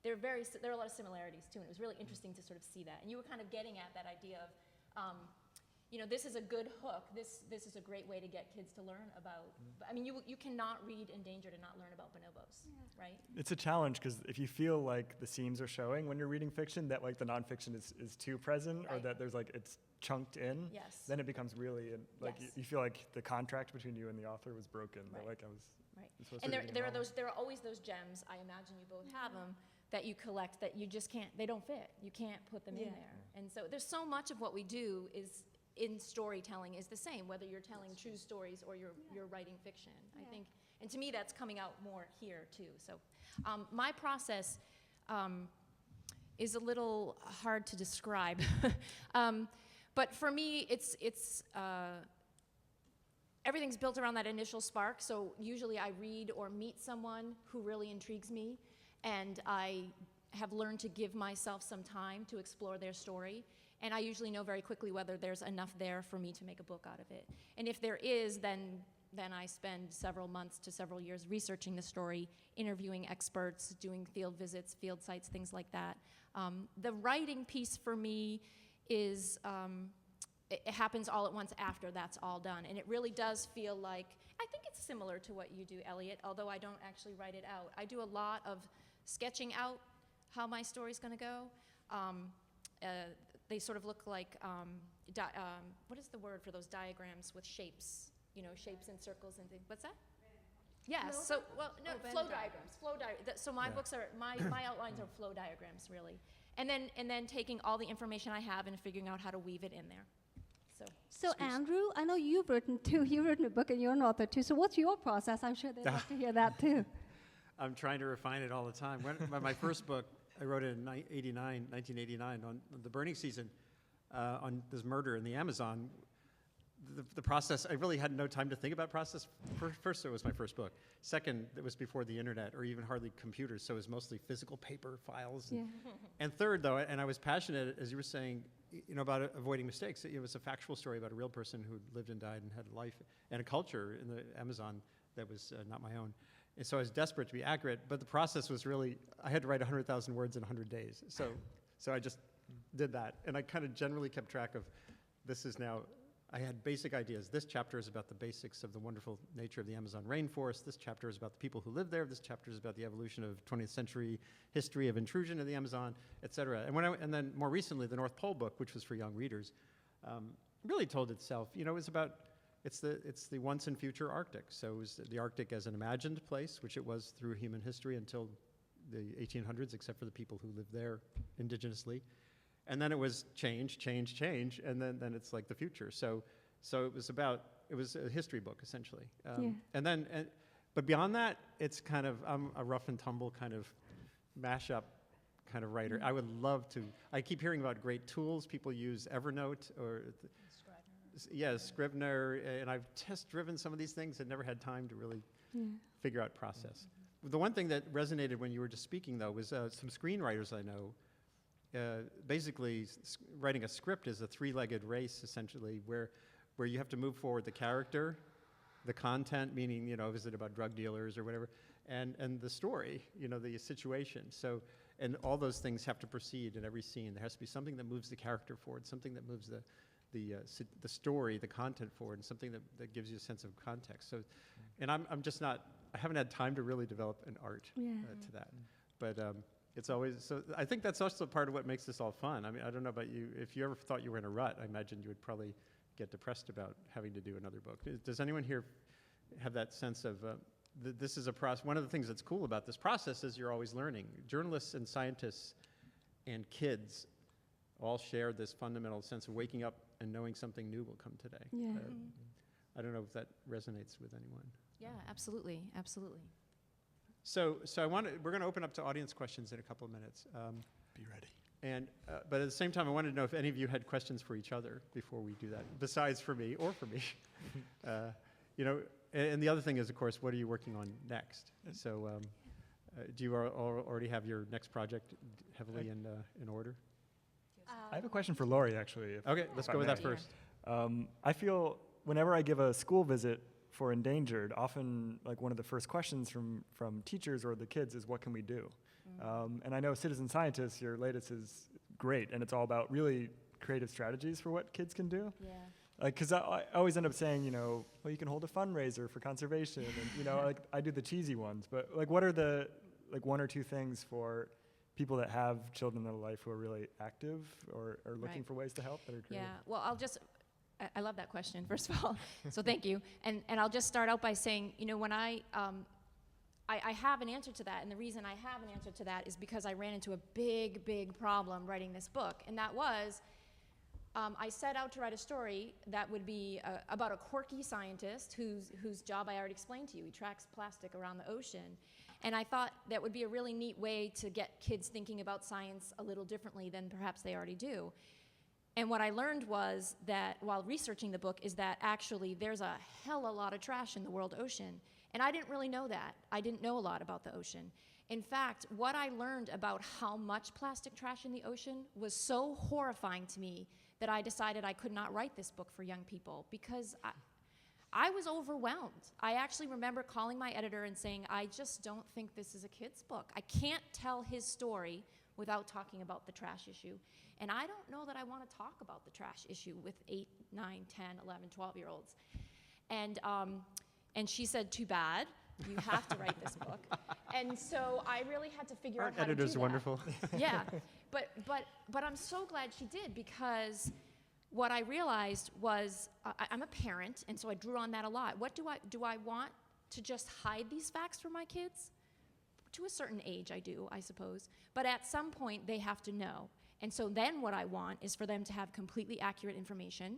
There are a lot of similarities too, and it was really interesting to sort of see that. And you were kind of getting at that idea of, you know, this is a good hook. This is a great way to get kids to learn about. I mean, you cannot read Endangered and not learn about bonobos, right? It's a challenge because if you feel like the seams are showing when you're reading fiction, that like the nonfiction is too present, or Right. that there's like it's chunked in, Yes. then it becomes really like Yes. you feel like the contract between you and the author was broken. That, Right. like I was. Right. supposed And to be reading a novel. there are always those gems. I imagine you both have them that you collect that you just can't. They don't fit. You can't put them in Yeah. there. And so there's so much of what we do is in storytelling is the same, whether you're telling true stories or you're writing fiction. I think, and to me, that's coming out more here too. So my process is a little hard to describe, but for me, it's everything's built around that initial spark. So usually I read or meet someone who really intrigues me, and I have learned to give myself some time to explore their story. And I usually know very quickly whether there's enough there for me to make a book out of it. And if there is, then I spend several months to several years researching the story, interviewing experts, doing field visits, field sites, things like that. The writing piece for me is, it happens all at once after that's all done. And it really does feel like, I think it's similar to what you do, Elliot, although I don't actually write it out. I do a lot of sketching out how my story's gonna go. They sort of look like, what is the word for those diagrams with shapes? You know, shapes and circles and things. What's that? Yes. So, well, no, flow diagrams. So my books are my outlines are flow diagrams, really. And then taking all the information I have and figuring out how to weave it in there. So Andrew, I know you've written too. You've written a book and you're an author too. So what's your process? I'm sure they'd love to hear that too. I'm trying to refine it all the time. My first book, I wrote it in 1989, on the burning season, on this murder in the Amazon. The process, I really had no time to think about process. First, it was my first book. Second, it was before the internet or even hardly computers, so it was mostly physical paper files. And third, though, and I was passionate, as you were saying, you know, about avoiding mistakes. It was a factual story about a real person who lived and died and had a life and a culture in the Amazon that was not my own. And so I was desperate to be accurate, but the process was really, I had to write 100,000 words in 100 days. So I just did that. And I kind of generally kept track of, this is now, I had basic ideas. This chapter is about the basics of the wonderful nature of the Amazon rainforest. This chapter is about the people who live there. This chapter is about the evolution of 20th century history of intrusion in the Amazon, et cetera. And then more recently, the North Pole book, which was for young readers, really told itself. You know, it's the once and future Arctic. So it was the Arctic as an imagined place, which it was through human history until the 1800s, except for the people who lived there indigenously. And then it was change, and then it's like the future. So it was a history book, essentially. But beyond that, it's kind of, I'm a rough and tumble kind of mashup kind of writer. I would love to, I keep hearing about great tools. People use Evernote or, Scrivener, and I've test-driven some of these things and never had time to really figure out process. The one thing that resonated when you were just speaking, though, was some screenwriters I know. Basically, writing a script is a three-legged race, essentially, where you have to move forward the character, the content, meaning, is it about drug dealers or whatever, and the story, the situation. So, and all those things have to proceed in every scene. There has to be something that moves the character forward, something that moves the story, the content forward, and something that gives you a sense of context. So, and I'm just not, I haven't had time to really develop an art to that. But it's always, so I think that's also part of what makes this all fun. I mean, I don't know about you, if you ever thought you were in a rut, I imagine you would probably get depressed about having to do another book. Does anyone here have that sense of, this is a process? One of the things that's cool about this process is you're always learning. Journalists and scientists and kids all share this fundamental sense of waking up and knowing something new will come today. I don't know if that resonates with anyone. Yeah, absolutely. So we're going to open up to audience questions in a couple of minutes. Be ready. And but at the same time, I wanted to know if any of you had questions for each other before we do that, besides for me or for me. And the other thing is, of course, what are you working on next? So do you already have your next project heavily in order? I have a question for Lori, actually. Okay, let's go with that first. I feel whenever I give a school visit for Endangered, often like one of the first questions from teachers or the kids is, what can we do? And I know Citizen Scientists, your latest is great, and it's all about really creative strategies for what kids can do. Yeah. Because I always end up saying, well, you can hold a fundraiser for conservation, and like I do the cheesy ones. But like, what are the one or two things for people that have children in their life who are really active or are looking for ways to help that are creative? Yeah. Well, I love that question, first of all. So thank you. And I'll just start out by saying, when I have an answer to that, and the reason I have an answer to that is because I ran into a big problem writing this book, and that was, I set out to write a story that would be about a quirky scientist whose job I already explained to you. He tracks plastic around the ocean. And I thought that would be a really neat way to get kids thinking about science a little differently than perhaps they already do. And what I learned was that while researching the book is that actually there's a hell of a lot of trash in the world ocean. And I didn't really know that. I didn't know a lot about the ocean. In fact, what I learned about how much plastic trash in the ocean was so horrifying to me that I decided I could not write this book for young people because I was overwhelmed. I actually remember calling my editor and saying, I just don't think this is a kid's book. I can't tell his story without talking about the trash issue. And I don't know that I want to talk about the trash issue with 8, 9, 10, 11, 12-year-olds. And she said, too bad. You have to write this book. And so I really had to figure out how to do that. Editor's wonderful. Yeah, but I'm so glad she did, because what I realized was I'm a parent, and so I drew on that a lot. What do I want to just hide these facts from my kids? To a certain age, I do, I suppose. But at some point, they have to know. And so then what I want is for them to have completely accurate information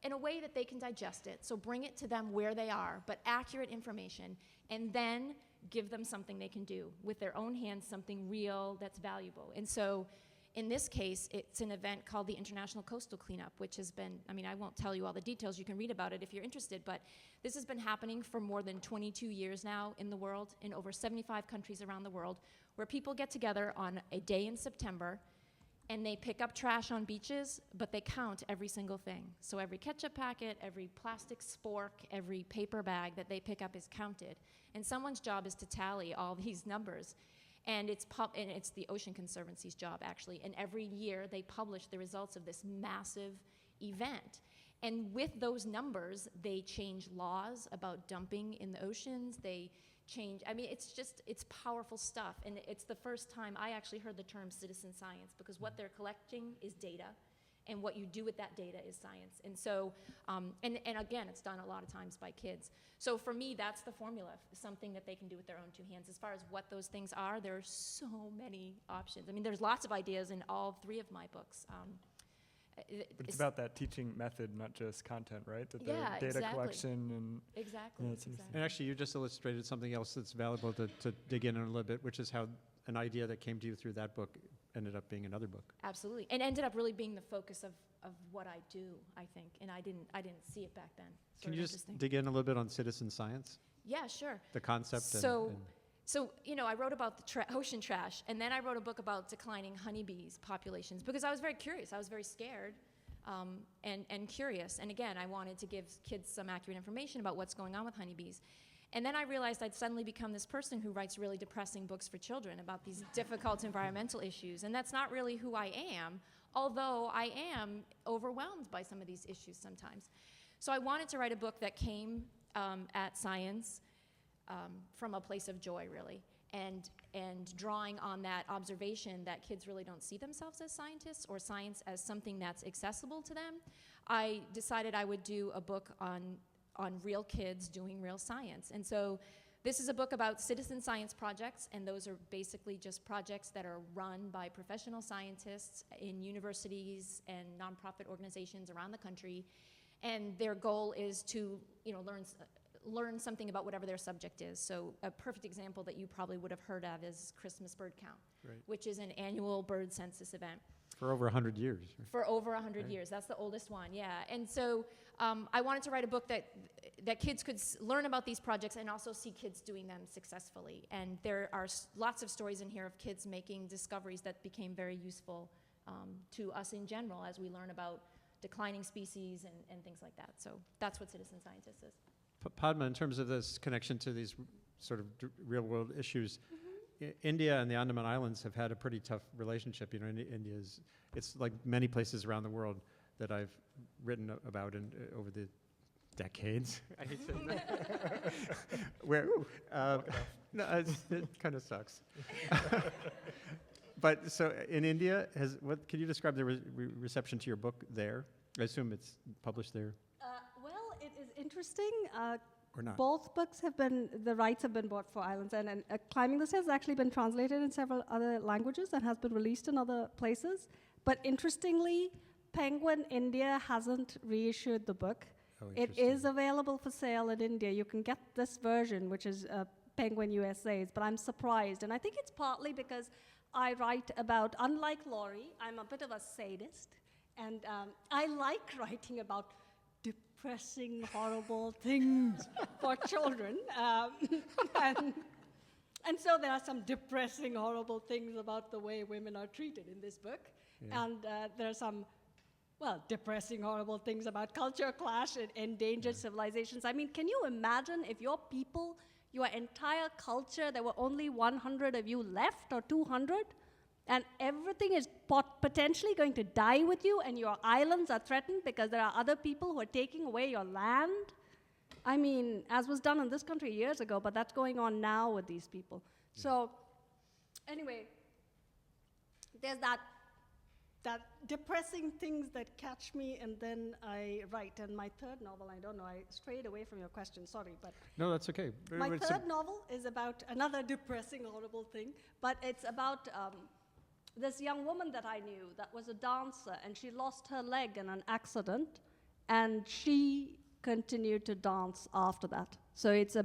in a way that they can digest it. So bring it to them where they are, but accurate information, and then give them something they can do with their own hands, something real that's valuable. And so in this case, it's an event called the International Coastal Cleanup, which has been, I won't tell you all the details, you can read about it if you're interested, but this has been happening for more than 22 years now in the world, in over 75 countries around the world, where people get together on a day in September, and they pick up trash on beaches, but they count every single thing. So every ketchup packet, every plastic spork, every paper bag that they pick up is counted. And someone's job is to tally all these numbers. And it's the Ocean Conservancy's job, actually. And every year they publish the results of this massive event. And with those numbers, they change laws about dumping in the oceans. They change, it's powerful stuff. And it's the first time I actually heard the term citizen science, because what they're collecting is data. and what you do with that data is science. And so, and again, it's done a lot of times by kids. So for me, that's the formula, something that they can do with their own two hands. As far as what those things are, there are so many options. I mean, there's lots of ideas in all three of my books. But it's about that teaching method, not just content, right? That the Yeah, data exactly. collection and Exactly. Yeah, it's exactly. And actually, you just illustrated something else that's valuable to dig in on a little bit, which is how an idea that came to you through that book ended up being another book. Absolutely, and ended up really being the focus of what I do, I think, and I didn't see it back then. Can Sort you of just interesting. dig in a little bit on citizen science, Yeah, sure. the concept? So, you know, I wrote about the ocean trash, and then I wrote a book about declining honeybees populations because I was very curious. I was very scared and curious. And again, I wanted to give kids some accurate information about what's going on with honeybees. And then I realized I'd suddenly become this person who writes really depressing books for children about these difficult environmental issues. And that's not really who I am, although I am overwhelmed by some of these issues sometimes. So I wanted to write a book that came at science from a place of joy, really, and drawing on that observation that kids really don't see themselves as scientists or science as something that's accessible to them. I decided I would do a book on real kids doing real science. And so this is a book about citizen science projects, and those are basically just projects that are run by professional scientists in universities and nonprofit organizations around the country. And their goal is to, you know, learn something about whatever their subject is. So a perfect example that you probably would have heard of is Christmas bird count, Right. which is an annual bird census event. For over 100 years. Right? For over 100 Right. years. That's the oldest one, yeah. And so I wanted to write a book that kids could learn about these projects and also see kids doing them successfully. And there are lots of stories in here of kids making discoveries that became very useful to us in general as we learn about declining species and things like that. So that's what citizen scientist is. Padma, in terms of this connection to these sort of real-world issues, India and the Andaman Islands have had a pretty tough relationship. You know, it's like many places around the world that I've written about over the decades. I hate saying that. Where, no, it kind of sucks. But so in India, can you describe the reception to your book there? I assume it's published there. Well, it is interesting. Or not? Both books the rights have been bought for islands, and Climbing the Stairs has actually been translated in several other languages and has been released in other places. But interestingly, Penguin India hasn't reissued the book. Oh, It is available for sale in India. You can get this version, which is Penguin USA's, but I'm surprised. And I think it's partly because I write about, unlike Laurie, I'm a bit of a sadist, and I like writing about depressing, horrible things for children. And so there are some depressing, horrible things about the way women are treated in this book. Yeah. And there are some, well, depressing, horrible things about culture clash and endangered civilizations. I mean, can you imagine if your people, your entire culture, there were only 100 of you left or 200? And everything is potentially going to die with you, and your islands are threatened because there are other people who are taking away your land. I mean, as was done in this country years ago, but that's going on now with these people. So, anyway, there's that depressing things that catch me, and then I write. And my third novel, I don't know, I strayed away from your question, sorry, but No, that's okay. my third novel is about another depressing, horrible thing, but it's about this young woman that I knew that was a dancer, and she lost her leg in an accident, and she continued to dance after that. So it's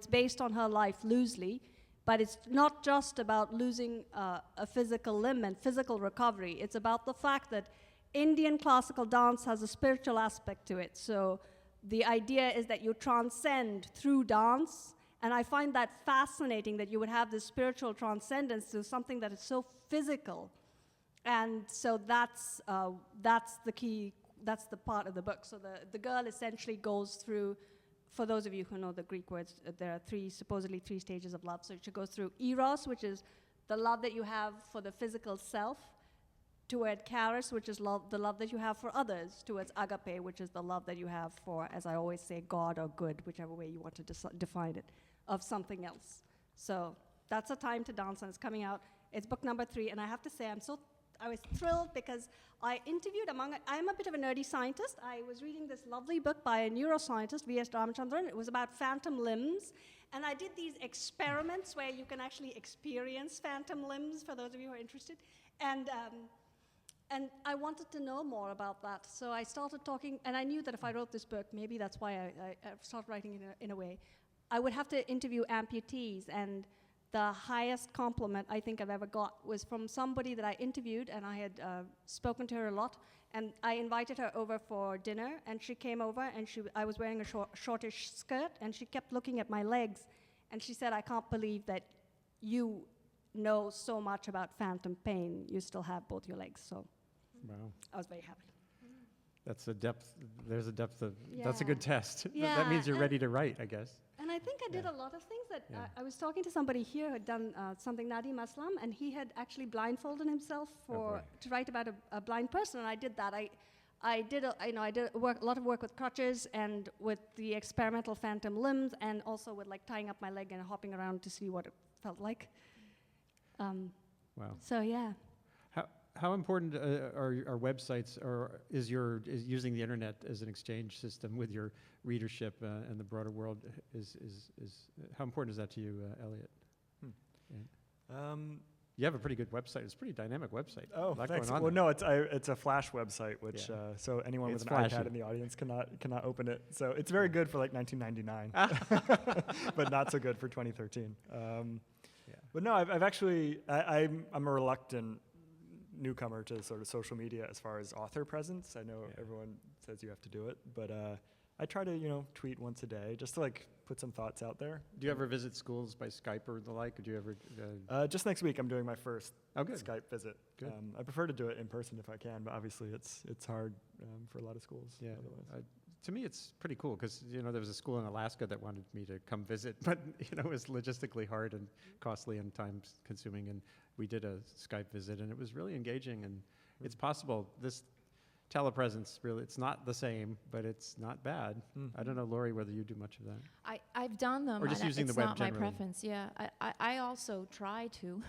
based on her life loosely, but it's not just about losing a physical limb and physical recovery. It's about the fact that Indian classical dance has a spiritual aspect to it. So the idea is that you transcend through dance. And I find that fascinating, that you would have this spiritual transcendence to something that is so physical. And so that's the key, that's the part of the book. So the girl essentially goes through, for those of you who know the Greek words, there are supposedly three stages of love. So she goes through eros, which is the love that you have for the physical self, toward charis, which is the love that you have for others, towards agape, which is the love that you have for, as I always say, God or good, whichever way you want to define it, of something else. So that's A Time to Dance, and it's coming out. It's book number 3, and I have to say, I was thrilled because I interviewed I'm a bit of a nerdy scientist. I was reading this lovely book by a neuroscientist, V.S. Ramachandran. It was about phantom limbs. And I did these experiments where you can actually experience phantom limbs, for those of you who are interested. And I wanted to know more about that. So I started talking, and I knew that if I wrote this book, maybe that's why I started writing in a way, I would have to interview amputees. And the highest compliment I think I've ever got was from somebody that I interviewed, and I had spoken to her a lot. And I invited her over for dinner, and she came over, and I was wearing a shortish skirt, and she kept looking at my legs, and she said, "I can't believe that you know so much about phantom pain. You still have both your legs." So Wow. I was very happy. That's a depth. There's a depth of. That's a good Yeah. test. Yeah, That means you're and- ready to write, I guess. And I think I did Yeah. a lot of things that Yeah. I was talking to somebody here who had done something, Nadim Aslam, and he had actually blindfolded himself boy. to write about a blind person, and I did that. I did a lot of work with crutches and with the experimental phantom limbs, and also with like tying up my leg and hopping around to see what it felt like. Wow. So yeah. How important are websites, or is using the internet as an exchange system with your readership and the broader world? How important is that to you, Elliot? You have a pretty good website. It's a pretty dynamic website. Oh, A lot thanks. going on Well, there. no, it's a Flash website, which Yeah. so anyone It's with an flashy. iPad in the audience cannot open it. So it's very good for like 1999, but not so good for 2013. Yeah. But no, I've actually I'm a reluctant newcomer to sort of social media as far as author presence. I know Yeah. everyone says you have to do it, but I try to tweet once a day just to like put some thoughts out there. Do you ever visit schools by Skype or the like? Or do you ever? Just next week, I'm doing my first Oh, good. Skype visit. Good. I prefer to do it in person if I can, but obviously it's hard for a lot of schools. Yeah. Otherwise. To me, it's pretty cool because there was a school in Alaska that wanted me to come visit, but it was logistically hard and costly and time-consuming. And we did a Skype visit, and it was really engaging. And it's possible this telepresence it's not the same, but it's not bad. I don't know, Lori, whether you do much of that. I've done them. Or just and using the it's web not my generally. preference. Yeah, I also try to.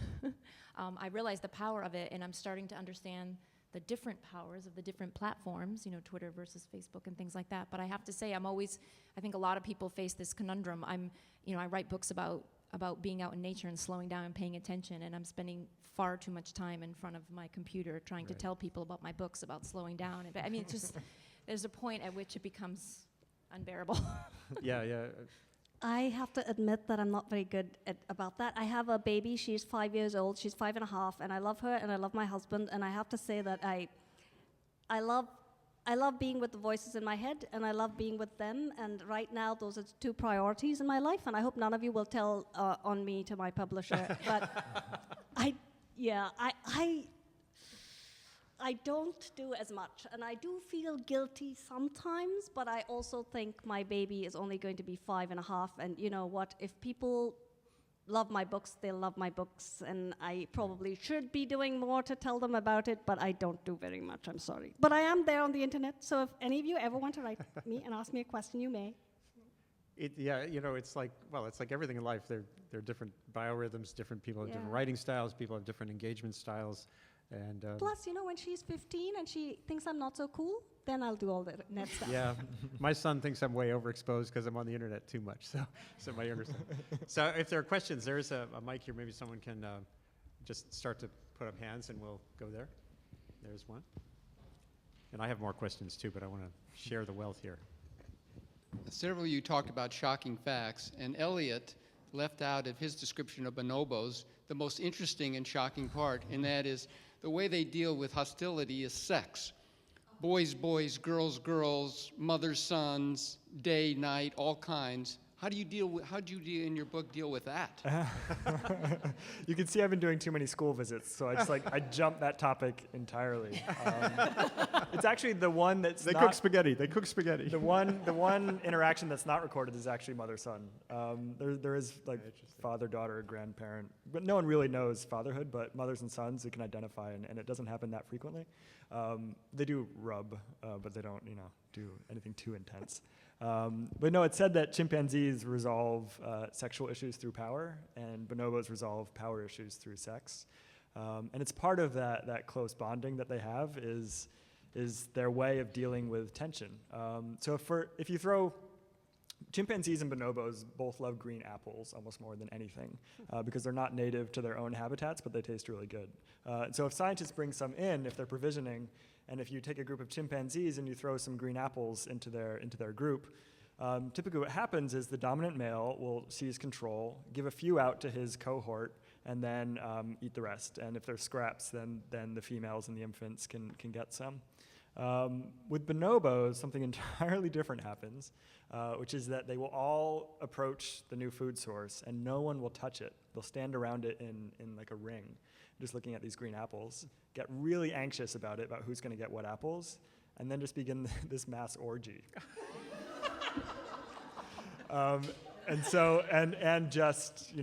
I realize the power of it, and I'm starting to understand the different powers of the different platforms, Twitter versus Facebook and things like that. But I have to say, I think a lot of people face this conundrum. I write books about being out in nature and slowing down and paying attention, and I'm spending far too much time in front of my computer trying to Right. tell people about my books about slowing down. But I mean, it's just, there's a point at which it becomes unbearable. Yeah. I have to admit that I'm not very good about that. I have a baby. She's 5 years old. She's 5.5, and I love her, and I love my husband. And I have to say that I love being with the voices in my head, and I love being with them. And right now, those are two priorities in my life. And I hope none of you will tell on me to my publisher. But I don't do as much, and I do feel guilty sometimes, but I also think my baby is only going to be 5.5, and you know what, if people love my books, they'll love my books, and I probably should be doing more to tell them about it, but I don't do very much, I'm sorry. But I am there on the internet, so if any of you ever want to write me and ask me a question, you may. It's like everything in life. There are different biorhythms, different people have different Yeah. writing styles, people have different engagement styles. And Plus, when she's 15 and she thinks I'm not so cool, then I'll do all the net stuff. yeah, my son thinks I'm way overexposed because I'm on the internet too much. So my younger son. So if there are questions, there is a mic here. Maybe someone can just start to put up hands, and we'll go there. There's one. And I have more questions too, but I want to share the wealth here. Several of you talked about shocking facts, and Elliot left out of his description of bonobos the most interesting and shocking part, and that is the way they deal with hostility is sex. Boys, boys, girls, girls, mothers, sons, day, night, all kinds. How do you in your book deal with that? You can see I've been doing too many school visits, so I jumped that topic entirely. It's actually the one that's They not, cook spaghetti. They cook spaghetti. the one interaction that's not recorded is actually mother-son. There is like father-daughter, grandparent, but no one really knows fatherhood. But mothers and sons, you can identify, and it doesn't happen that frequently. They do rub, but they don't do anything too intense. But no, it's said that chimpanzees resolve sexual issues through power, and bonobos resolve power issues through sex. And it's part of that close bonding that they have is their way of dealing with tension. So if you throw chimpanzees and bonobos both love green apples almost more than anything because they're not native to their own habitats, but they taste really good. So if scientists bring some in, if they're provisioning, and if you take a group of chimpanzees and you throw some green apples into their group, typically what happens is the dominant male will seize control, give a few out to his cohort, and then eat the rest. And if there's scraps, then the females and the infants can get some. With bonobos, something entirely different happens, which is that they will all approach the new food source and no one will touch it. They'll stand around it in like a ring, just looking at these green apples, get really anxious about it, about who's gonna get what apples, and then just begin this mass orgy. And just,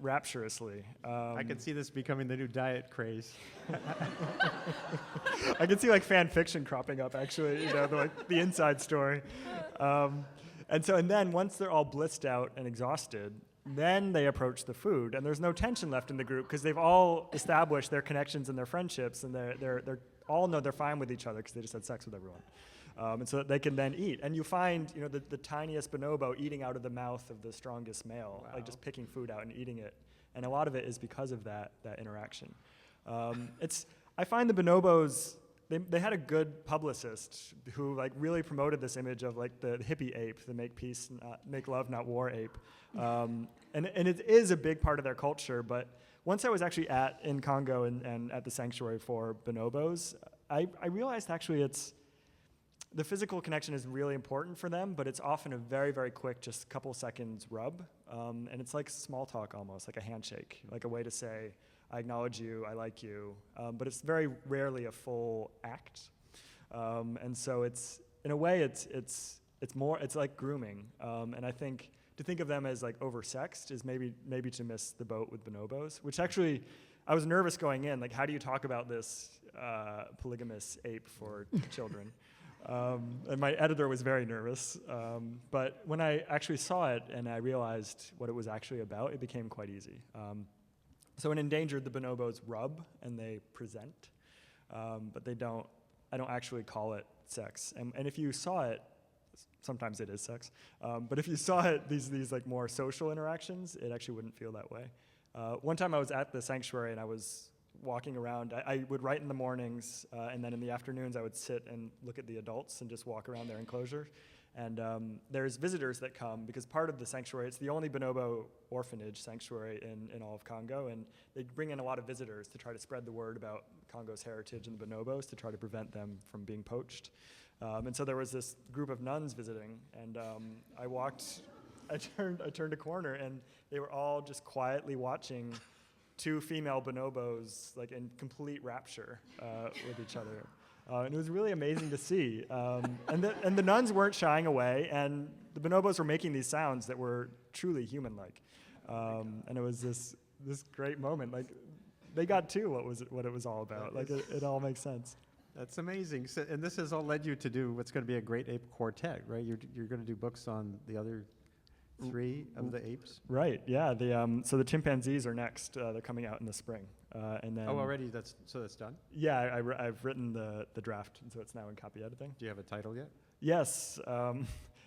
rapturously. I can see this becoming the new diet craze. I can see like fan fiction cropping up actually, the inside story. And then once they're all blissed out and exhausted, then they approach the food, and there's no tension left in the group because they've all established their connections and their friendships, and they're all know they're fine with each other because they just had sex with everyone. And so that they can then eat. And you find, the tiniest bonobo eating out of the mouth of the strongest male, Wow. like just picking food out and eating it. And a lot of it is because of that interaction. I find the bonobos, they had a good publicist who like really promoted this image of like the hippie ape, the make love, not war ape. And it is a big part of their culture, but once I was actually in Congo and at the sanctuary for bonobos, I realized actually the physical connection is really important for them, but it's often a very, very quick, just couple seconds rub. And it's like small talk almost, like a handshake, like a way to say, I acknowledge you, I like you. But it's very rarely a full act. And so it's, in a way, it's like grooming. And I think to think of them as like oversexed is maybe to miss the boat with bonobos, which actually, I was nervous going in, like how do you talk about this polygamous ape for children? And my editor was very nervous. But when I actually saw it and I realized what it was actually about, it became quite easy. So in Endangered, the bonobos rub and they present, but I don't actually call it sex. And if you saw it, sometimes it is sex, but if you saw it, these like more social interactions, it actually wouldn't feel that way. One time I was at the sanctuary and I was walking around. I would write in the mornings, and then in the afternoons I would sit and look at the adults and just walk around their enclosure. And there's visitors that come, because part of the sanctuary, it's the only bonobo orphanage sanctuary in all of Congo, and they bring in a lot of visitors to try to spread the word about Congo's heritage and the bonobos to try to prevent them from being poached. And so there was this group of nuns visiting, and I turned a corner, and they were all just quietly watching two female bonobos like in complete rapture with each other. And it was really amazing to see. And the nuns weren't shying away, and the bonobos were making these sounds that were truly human-like. And it was this great moment. Like, they got to what it was all about. Like, it all makes sense. That's amazing. So, and this has all led you to do what's going to be a great ape quartet, right? You're going to do books on the other three of the apes? Right, yeah. So the chimpanzees are next. They're coming out in the spring. And then, already? That's done? Yeah, I've written the draft, and so it's now in copy editing. Do you have a title yet? Yes.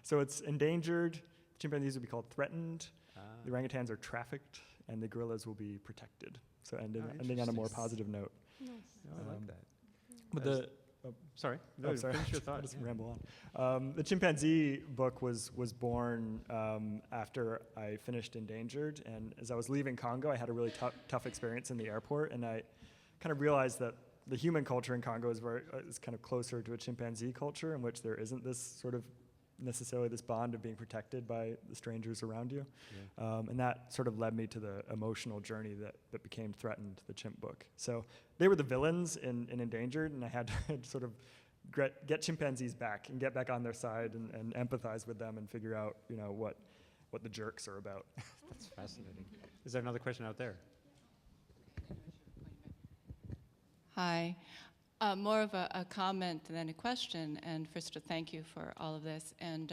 So it's Endangered. The chimpanzees will be called Threatened. The orangutans are Trafficked, and the gorillas will be Protected. So ending on a more positive note. Nice. Oh, I like that. But Sorry. No, sorry. Finish your thought. Just ramble on. The chimpanzee book was born after I finished Endangered, and as I was leaving Congo, I had a really tough experience in the airport, and I kind of realized that the human culture in Congo is kind of closer to a chimpanzee culture, in which there isn't this sort of necessarily this bond of being protected by the strangers around you. Yeah. And that sort of led me to the emotional journey that became Threatened, the chimp book. So they were the villains in Endangered, and I had to sort of get chimpanzees back and get back on their side and empathize with them and figure out, what the jerks are about. That's fascinating. Is there another question out there? Hi. More of a comment than a question, and first to thank you for all of this. And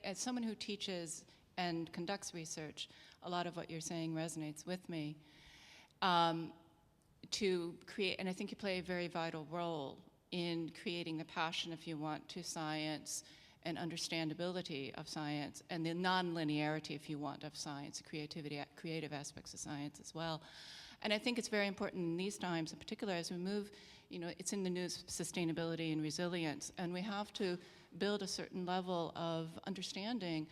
as someone who teaches and conducts research, a lot of what you're saying resonates with me. to create, and I think you play a very vital role in creating the passion, if you want, to science and understandability of science, and the non-linearity, if you want, of science, creativity, creative aspects of science as well. And I think it's very important in these times, in particular, as we move, it's in the news, sustainability and resilience, and we have to build a certain level of understanding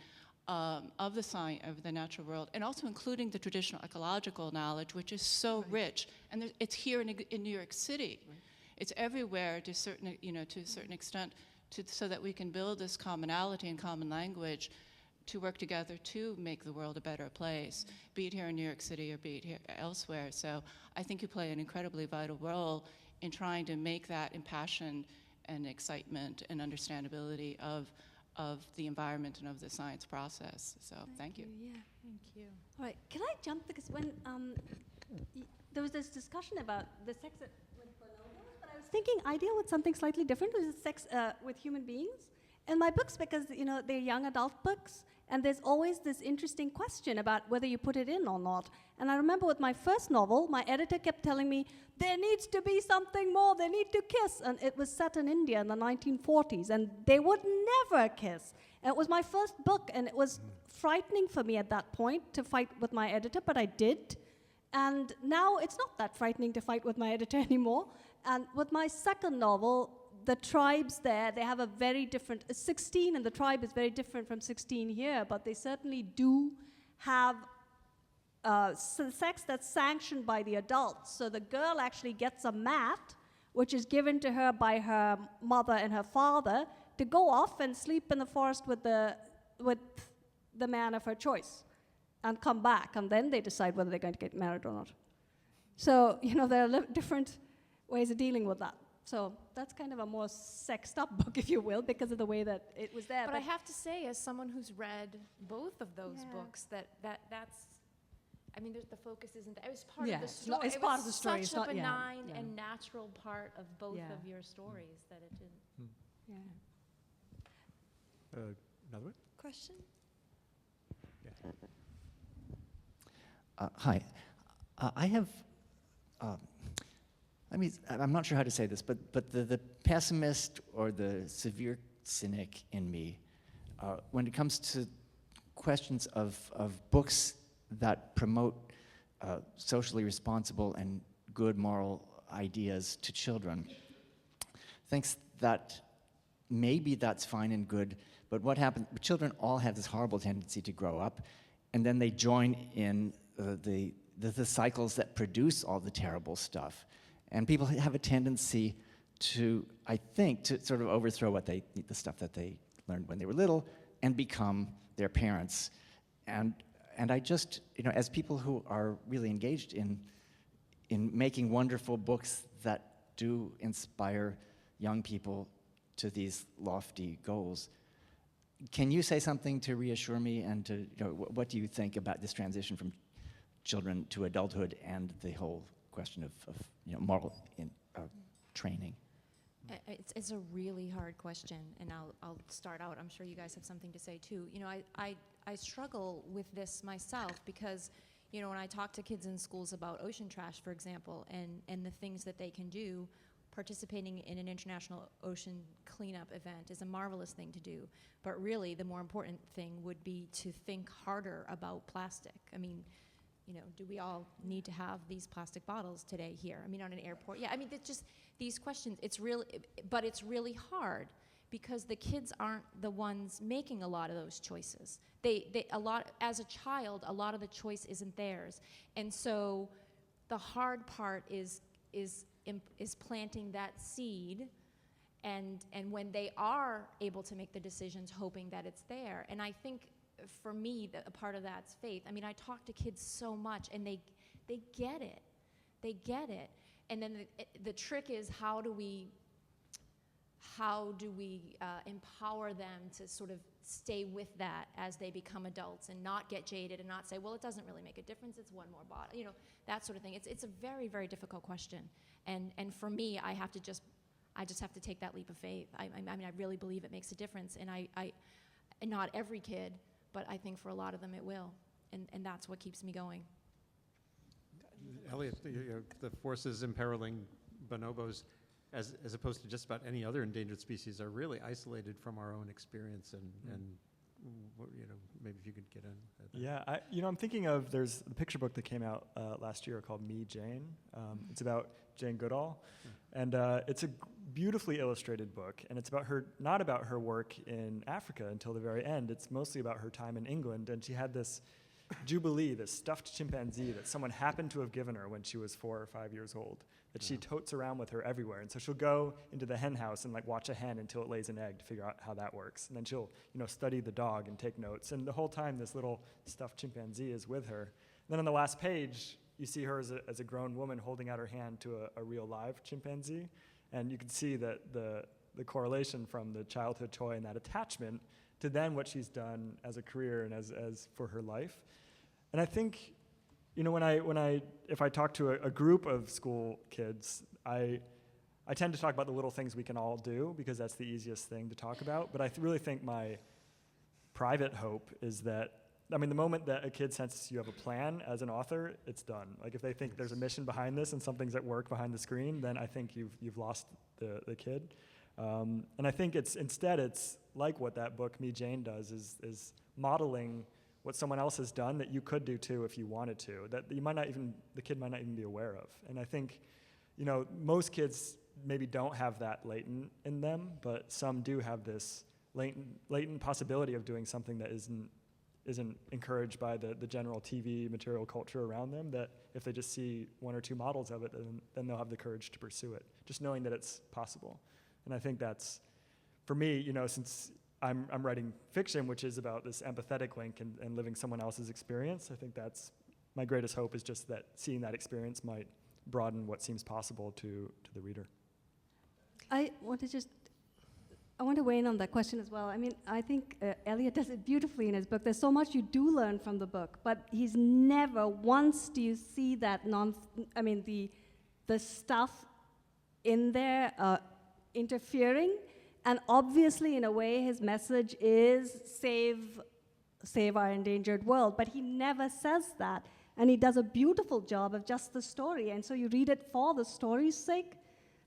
of the science, of the natural world, and also including the traditional ecological knowledge, which is so rich. And it's here in New York City. Right. It's everywhere to a certain extent, so that we can build this commonality and common language to work together to make the world a better place, be it here in New York City or be it here elsewhere. So I think you play an incredibly vital role in trying to make that impassioned and excitement and understandability of the environment and of the science process. So thank you. Yeah, thank you. All right, can I jump, because when there was this discussion about the sex with bonobos, but I was thinking I deal with something slightly different, which is sex with human beings. In my books, because they're young adult books, and there's always this interesting question about whether you put it in or not. And I remember with my first novel, my editor kept telling me, there needs to be something more, they need to kiss. And it was set in India in the 1940s, and they would never kiss. And it was my first book, and it was frightening for me at that point to fight with my editor, but I did. And now it's not that frightening to fight with my editor anymore. And with my second novel, the tribes there, they have a very different, 16 and the tribe is very different from 16 here, but they certainly do have sex that's sanctioned by the adults. So the girl actually gets a mat, which is given to her by her mother and her father, to go off and sleep in the forest with the man of her choice and come back, and then they decide whether they're going to get married or not. So, there are different ways of dealing with that. So that's kind of a more sexed up book, if you will, because of the way that it was there. But I have to say, as someone who's read both of those books, that's, I mean, the focus isn't, it was part of the story. It's part of the story. It's such a benign and natural part of both of your stories that it didn't. Another one? Question? Yeah. Hi. I have, I'm not sure how to say this, but the pessimist or the severe cynic in me, when it comes to questions of books that promote socially responsible and good moral ideas to children, thinks that maybe that's fine and good, but what happens, children all have this horrible tendency to grow up, and then they join in the cycles that produce all the terrible stuff. And people have a tendency to, I think, to sort of overthrow the stuff that they learned when they were little and become their parents. And I just, as people who are really engaged in making wonderful books that do inspire young people to these lofty goals, can you say something to reassure me and to, what do you think about this transition from children to adulthood and the whole question of moral training? It's a really hard question, and I'll start out. I'm sure you guys have something to say too. I struggle with this myself because, when I talk to kids in schools about ocean trash, for example, and the things that they can do, participating in an international ocean cleanup event is a marvelous thing to do. But really, the more important thing would be to think harder about plastic. I mean, do we all need to have these plastic bottles today here? I mean, on an airport? Yeah, I mean, it's just these questions. But it's really hard because the kids aren't the ones making a lot of those choices. As a child, a lot of the choice isn't theirs. And so the hard part is planting that seed, and when they are able to make the decisions, hoping that it's there. And I think for me, a part of that's faith. I mean, I talk to kids so much, and they get it. They get it. And then the trick is, how do we empower them to sort of stay with that as they become adults and not get jaded and not say, well, it doesn't really make a difference, it's one more bottle, that sort of thing. It's a very, very difficult question. And for me, I just have to take that leap of faith. I mean, I really believe it makes a difference, and and not every kid, but I think for a lot of them it will, and that's what keeps me going. Elliot, the forces imperiling bonobos, as opposed to just about any other endangered species, are really isolated from our own experience, and maybe if you could get in. Yeah, I'm thinking of, there's the picture book that came out last year called Me, Jane. It's about Jane Goodall, and it's a beautifully illustrated book, and it's about her, not about her work in Africa until the very end. It's mostly about her time in England, and she had this Jubilee, this stuffed chimpanzee that someone happened to have given her when she was 4 or 5 years old, that she totes around with her everywhere. And so she'll go into the hen house and watch a hen until it lays an egg to figure out how that works. And then she'll study the dog and take notes. And the whole time this little stuffed chimpanzee is with her. And then on the last page, you see her as a grown woman holding out her hand to a real live chimpanzee. And you can see that the correlation from the childhood toy and that attachment to then what she's done as a career and as for her life. And I think, if I talk to a group of school kids, I tend to talk about the little things we can all do because that's the easiest thing to talk about. But I really think my private hope is that, the moment that a kid senses you have a plan as an author, it's done. If they think there's a mission behind this and something's at work behind the screen, then I think you've lost the kid. And I think it's like what that book, Me, Jane, does, is modeling what someone else has done that you could do too if you wanted to, that the kid might not even be aware of. And I think, most kids maybe don't have that latent in them, but some do have this latent possibility of doing something that isn't encouraged by the general TV material culture around them, that if they just see 1 or 2 models of it, then they'll have the courage to pursue it, just knowing that it's possible. And I think that's, for me, since I'm writing fiction, which is about this empathetic link and living someone else's experience, I think that's my greatest hope, is just that seeing that experience might broaden what seems possible to the reader. I want to weigh in on that question as well. I think Elliot does it beautifully in his book. There's so much you do learn from the book, but he's never once do you see that the stuff in there interfering. And obviously, in a way, his message is save our endangered world. But he never says that. And he does a beautiful job of just the story. And so you read it for the story's sake.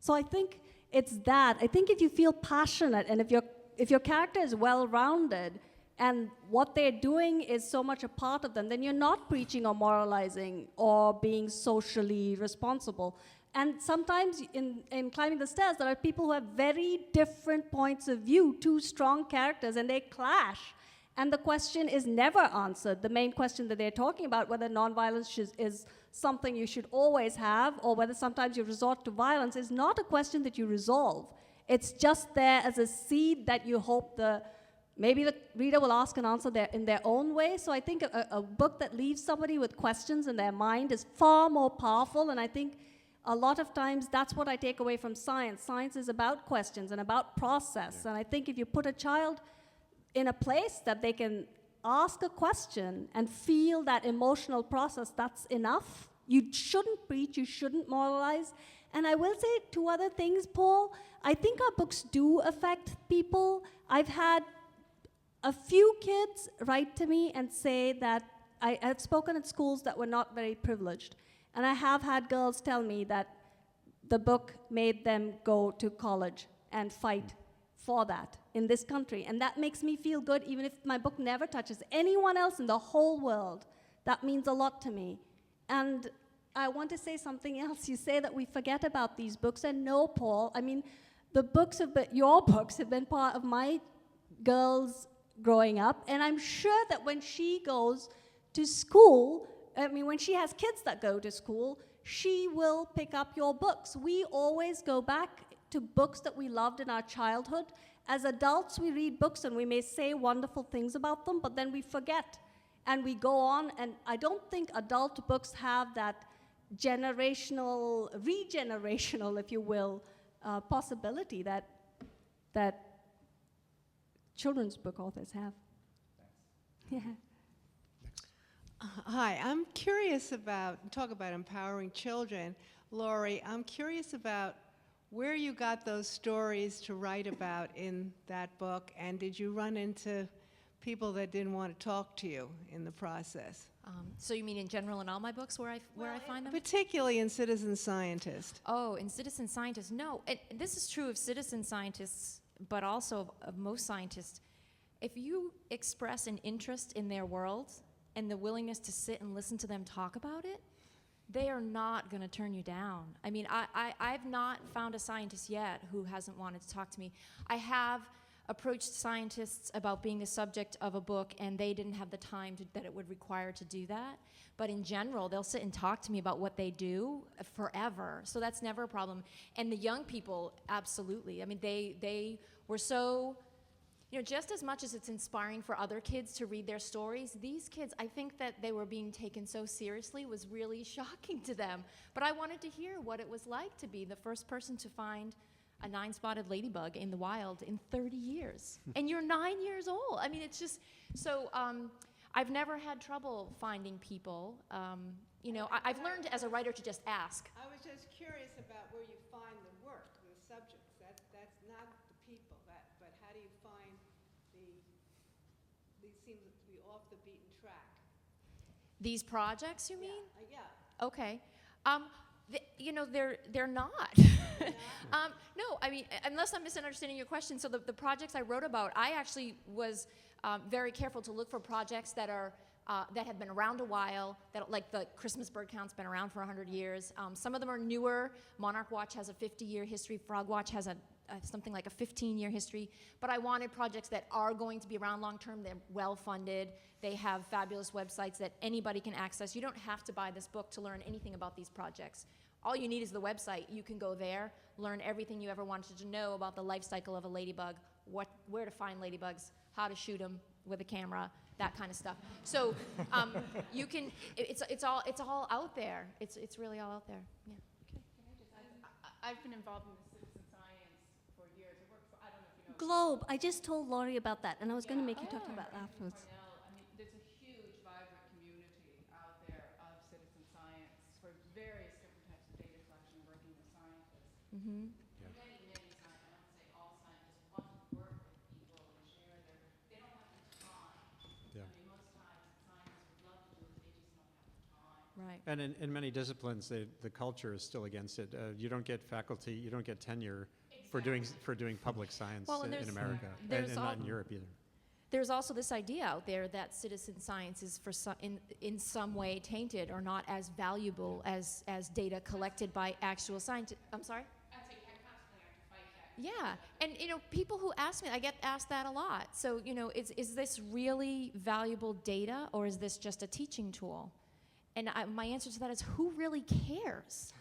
So I think it's that. I think if you feel passionate and if your character is well-rounded and what they're doing is so much a part of them, then you're not preaching or moralizing or being socially responsible. And sometimes in Climbing the Stairs, there are people who have very different points of view, 2 strong characters, and they clash. And the question is never answered. The main question that they're talking about, whether nonviolence is something you should always have or whether sometimes you resort to violence, is not a question that you resolve. It's just there as a seed that you hope maybe the reader will ask and answer in their own way. So I think a book that leaves somebody with questions in their mind is far more powerful, and I think a lot of times that's what I take away from science. Science is about questions and about process. Yeah. And I think if you put a child in a place that they can ask a question and feel that emotional process, that's enough. You shouldn't preach, you shouldn't moralize. And I will say 2 other things, Paul. I think our books do affect people. I've had a few kids write to me and say that I've spoken at schools that were not very privileged. And I have had girls tell me that the book made them go to college and fight for that in this country. And that makes me feel good, even if my book never touches anyone else in the whole world. That means a lot to me. And I want to say something else. You say that we forget about these books, and no, Paul. Your books have been part of my girls growing up, and I'm sure that when she goes to school, when she has kids that go to school, she will pick up your books. We always go back to books that we loved in our childhood. As adults, we read books and we may say wonderful things about them, but then we forget and we go on. And I don't think adult books have that regenerational, if you will, possibility that children's book authors have. Yeah. Hi, I'm curious talk about empowering children. Laurie, I'm curious about where you got those stories to write about in that book, and did you run into people that didn't want to talk to you in the process? So you mean in general in all my books where I find them? Particularly in Citizen Scientist. Oh, in citizen scientists, no. And this is true of citizen scientists, but also of most scientists. If you express an interest in their world and the willingness to sit and listen to them talk about it, they are not going to turn you down. I mean, I've not found a scientist yet who hasn't wanted to talk to me. I have approached scientists about being the subject of a book, and they didn't have the time that it would require to do that. But in general, they'll sit and talk to me about what they do forever. So that's never a problem. And the young people, absolutely. I mean, they were so, you know, just as much as it's inspiring for other kids to read their stories, these kids, I think that they were being taken so seriously was really shocking to them. But I wanted to hear what it was like to be the first person to find a 9-spotted ladybug in the wild in 30 years. And you're 9 years old. I mean, it's just, so I've never had trouble finding people. You know, I've learned as a writer to just ask. I was just curious about where you find the work, the subjects. That's not the people, but how do you find these seem to be off the beaten track? These projects, you mean? Yeah. Okay. You know, they're not. No, I mean, unless I'm misunderstanding your question. So the projects I wrote about, I actually was very careful to look for projects that are that have been around a while. That, like the Christmas bird count's been around for 100 years. Some of them are newer. Monarch Watch has a 50-year history. Frog Watch has something like a 15-year history. But I wanted projects that are going to be around long term. They're well funded. They have fabulous websites that anybody can access. You don't have to buy this book to learn anything about these projects. All you need is the website. You can go there, learn everything you ever wanted to know about the life cycle of a ladybug, where to find ladybugs, how to shoot them with a camera, that kind of stuff. So you can. It's all out there. It's really all out there. Yeah. I've been involved in citizen science for years. I work for, I don't know if you know. Globe. I just told Laurie about that, and I was going to make you talk about it afterwards. I mean, there's a huge, vibrant community out there of citizen science for various different types of data collection, working with scientists. Mm-hmm. Many scientists, I don't say all scientists, want to work with people and share they don't have the time. Yeah. I mean, most times scientists would love to do it, they just don't have the time. Right. And in many disciplines, the culture is still against it. You don't get faculty, you don't get tenure for doing public science Well, and in there's- America, there's and all- not in Europe either. There's also this idea out there that citizen science is in some way tainted or not as valuable as data collected by actual scientists. I'm sorry? I'd say I constantly have to fight that. Yeah, and you know, people who ask me, I get asked that a lot. So, you know, is this really valuable data, or is this just a teaching tool? And my answer to that is, who really cares?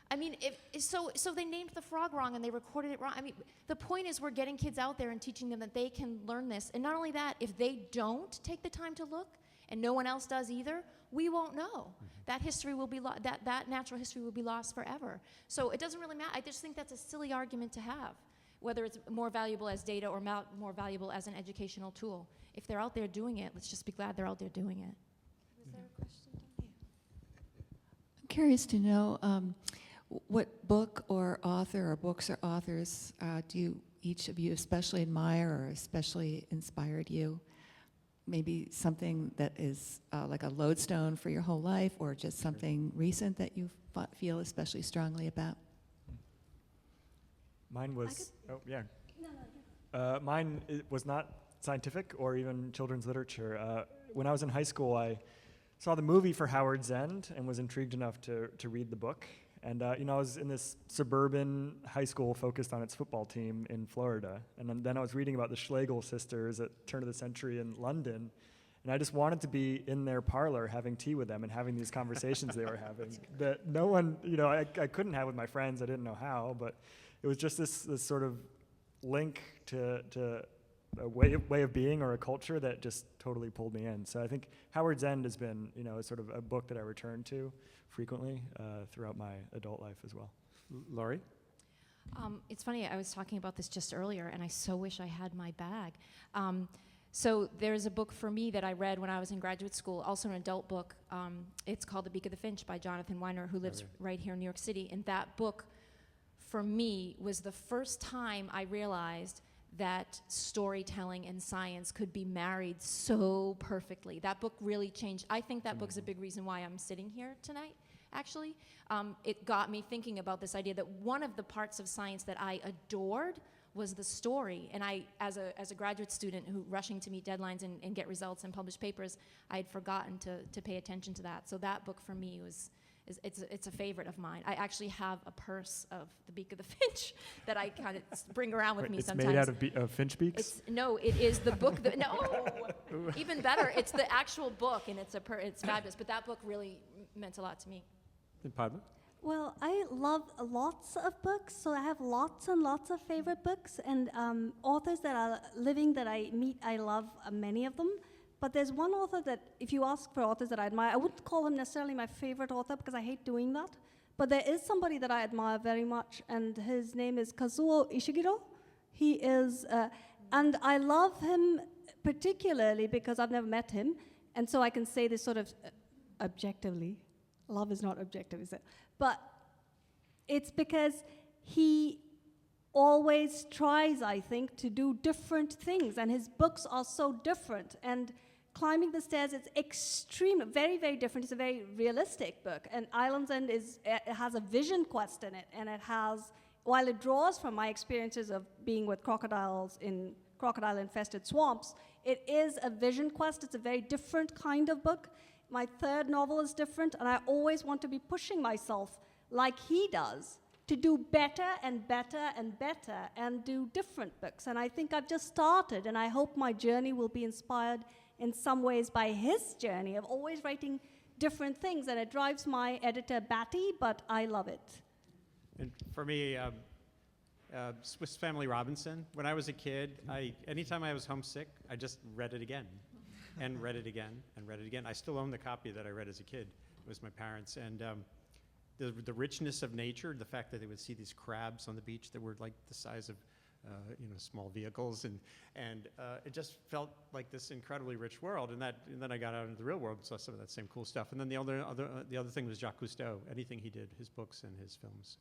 I mean, so they named the frog wrong and they recorded it wrong. I mean, the point is we're getting kids out there and teaching them that they can learn this. And not only that, if they don't take the time to look, and no one else does either, we won't know. That history will be that natural history will be lost forever. So it doesn't really matter. I just think that's a silly argument to have, whether it's more valuable as data or more valuable as an educational tool. If they're out there doing it, let's just be glad they're out there doing it. Was there a question? I'm curious to know what book or author or books or authors do each of you especially admire or especially inspired you? Maybe something that is like a lodestone for your whole life, or just something recent that you feel especially strongly about? Mine was, mine was not scientific or even children's literature. When I was in high school, I saw the movie for Howard's End and was intrigued enough to read the book. And you know, I was in this suburban high school focused on its football team in Florida. And then I was reading about the Schlegel sisters at turn of the century in London. And I just wanted to be in their parlor having tea with them and having these conversations they were having that no one, you know, I couldn't have with my friends. I didn't know how, but it was just this sort of link to a way of being or a culture that just totally pulled me in. So I think Howard's End has been, you know, sort of a book that I return to frequently throughout my adult life as well. Laurie? It's funny, I was talking about this just earlier, and I so wish I had my bag. So there's a book for me that I read when I was in graduate school, also an adult book. It's called The Beak of the Finch by Jonathan Weiner, who lives right here in New York City. And that book, for me, was the first time I realized that storytelling and science could be married so perfectly. That book really changed. I think that book's a big reason why I'm sitting here tonight, actually. It got me thinking about this idea that one of the parts of science that I adored was the story. And I, as a graduate student who rushing to meet deadlines and get results and publish papers, I had forgotten to pay attention to that. So that book for me it's a favorite of mine. I actually have a purse of The Beak of the Finch that I kind of bring around with me sometimes. It's made out of finch beaks? No, it is the book that, no, even better. It's the actual book, and it's fabulous. But that book really meant a lot to me. And Padma? Well, I love lots of books, so I have lots and lots of favorite books, and authors that are living that I meet, I love many of them. But there's one author that, if you ask for authors that I admire, I wouldn't call him necessarily my favorite author because I hate doing that. But there is somebody that I admire very much, and his name is Kazuo Ishiguro. He is, and I love him particularly because I've never met him, and so I can say this sort of objectively. Love is not objective, is it? But it's because he always tries, I think, to do different things, and his books are so different. And Climbing the Stairs, it's very, very different. It's a very realistic book. And Island's End it has a vision quest in it, and it has, while it draws from my experiences of being with crocodiles in crocodile-infested swamps, it is a vision quest. It's a very different kind of book. My third novel is different, and I always want to be pushing myself like he does to do better and better and better and do different books. And I think I've just started, and I hope my journey will be inspired in some ways by his journey of always writing different things. And it drives my editor batty, but I love it. And for me, Swiss Family Robinson, when I was a kid, anytime I was homesick, I just read it again and read it again and read it again. I still own the copy that I read as a kid. It was my parents'. And the richness of nature, the fact that they would see these crabs on the beach that were like the size of small vehicles, and it just felt like this incredibly rich world. And then I got out into the real world and saw some of that same cool stuff. And then the other thing was Jacques Cousteau. Anything he did, his books and his films,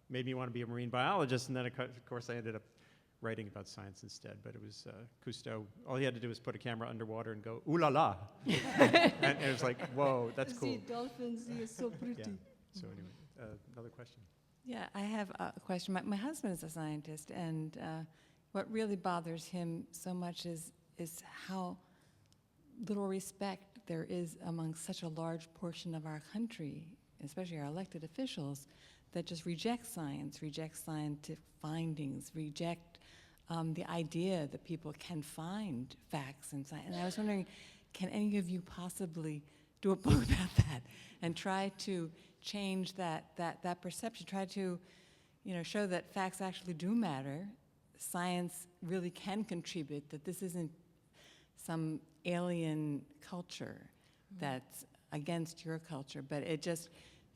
made me want to be a marine biologist. And then of course I ended up writing about science instead. But it was Cousteau. All he had to do was put a camera underwater and go, ooh la la, and it was like, whoa, that's cool. See dolphins, he is so pretty. Yeah. So anyway, another question. Yeah, I have a question. My husband is a scientist, and what really bothers him so much is how little respect there is among such a large portion of our country, especially our elected officials, that just reject science, reject scientific findings, reject the idea that people can find facts in science. And I was wondering, can any of you possibly do a book about that and try to change that perception, try to show that facts actually do matter, science really can contribute, that this isn't some alien culture that's against your culture, but it just,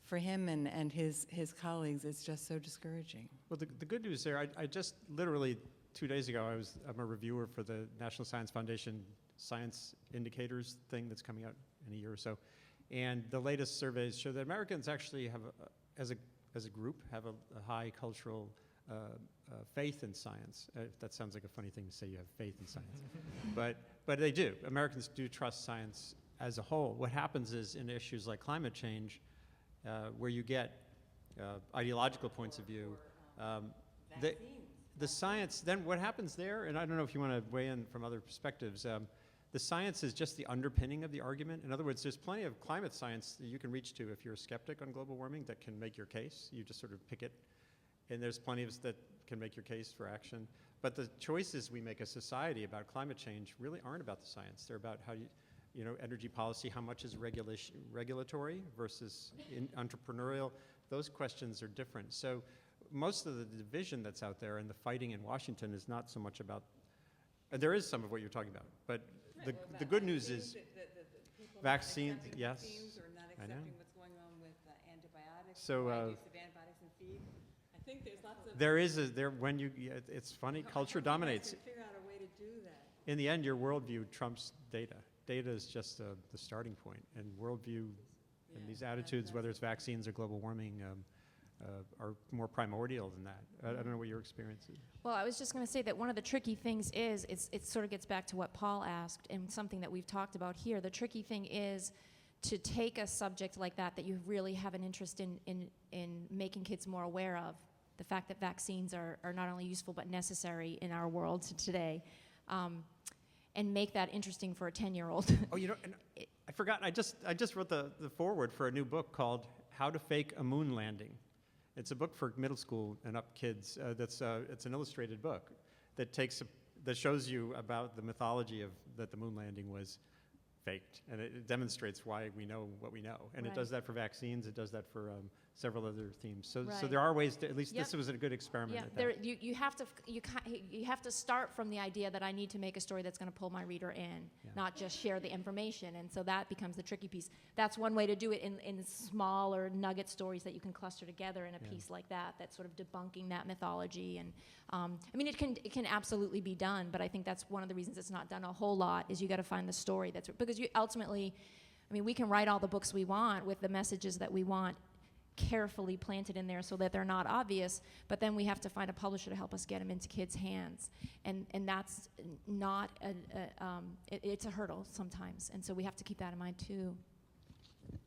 for him and his colleagues, it's just so discouraging. Well, the good news there, I just literally 2 days ago, I'm a reviewer for the National Science Foundation Science Indicators thing that's coming out in a year or so. And the latest surveys show that Americans actually have, as a group, have a high cultural faith in science. That sounds like a funny thing to say, you have faith in science. But they do. Americans do trust science as a whole. What happens is in issues like climate change, where you get ideological points of view, the science, then what happens there, and I don't know if you want to weigh in from other perspectives, the science is just the underpinning of the argument. In other words, there's plenty of climate science that you can reach to if you're a skeptic on global warming that can make your case. You just sort of pick it. And there's plenty of that can make your case for action. But the choices we make as society about climate change really aren't about the science. They're about how energy policy, how much is regulatory versus entrepreneurial. Those questions are different. So most of the division that's out there and the fighting in Washington is not so much about, there is some of what you're talking about, but the good news is vaccines, yes. Vaccines or not I know. accepting what's going on with antibiotics, So, wide use of antibiotics in feed. I think there's lots of... it's funny, culture dominates. Can figure out a way to do that. In the end, your worldview trumps data. Data is just the starting point, and worldview and these attitudes, whether it's vaccines or global warming, are more primordial than that. I don't know what your experience is. Well, I was just going to say that one of the tricky things is, it sort of gets back to what Paul asked and something that we've talked about here. The tricky thing is to take a subject like that you really have an interest in making kids more aware of, the fact that vaccines are not only useful but necessary in our world today, and make that interesting for a 10-year-old. Oh, you know, and I forgot, I just wrote the foreword for a new book called How to Fake a Moon Landing. It's a book for middle school and up kids. It's an illustrated book that shows you about the mythology that the moon landing was faked, and it demonstrates why we know what we know. And it does that for vaccines. It does that for several other themes. So there are ways to, at least this was a good experiment. Yeah, at that. you have to start from the idea that I need to make a story that's going to pull my reader in, not just share the information. And so that becomes the tricky piece. That's one way to do it in smaller nugget stories that you can cluster together in a piece like that. That's sort of debunking that mythology. And I mean, it can absolutely be done, but I think that's one of the reasons it's not done a whole lot. Is you got to find the story that's, because you ultimately, I mean, we can write all the books we want with the messages that we want carefully planted in there so that they're not obvious, but then we have to find a publisher to help us get them into kids' hands, and that's not it's a hurdle sometimes, and so we have to keep that in mind too.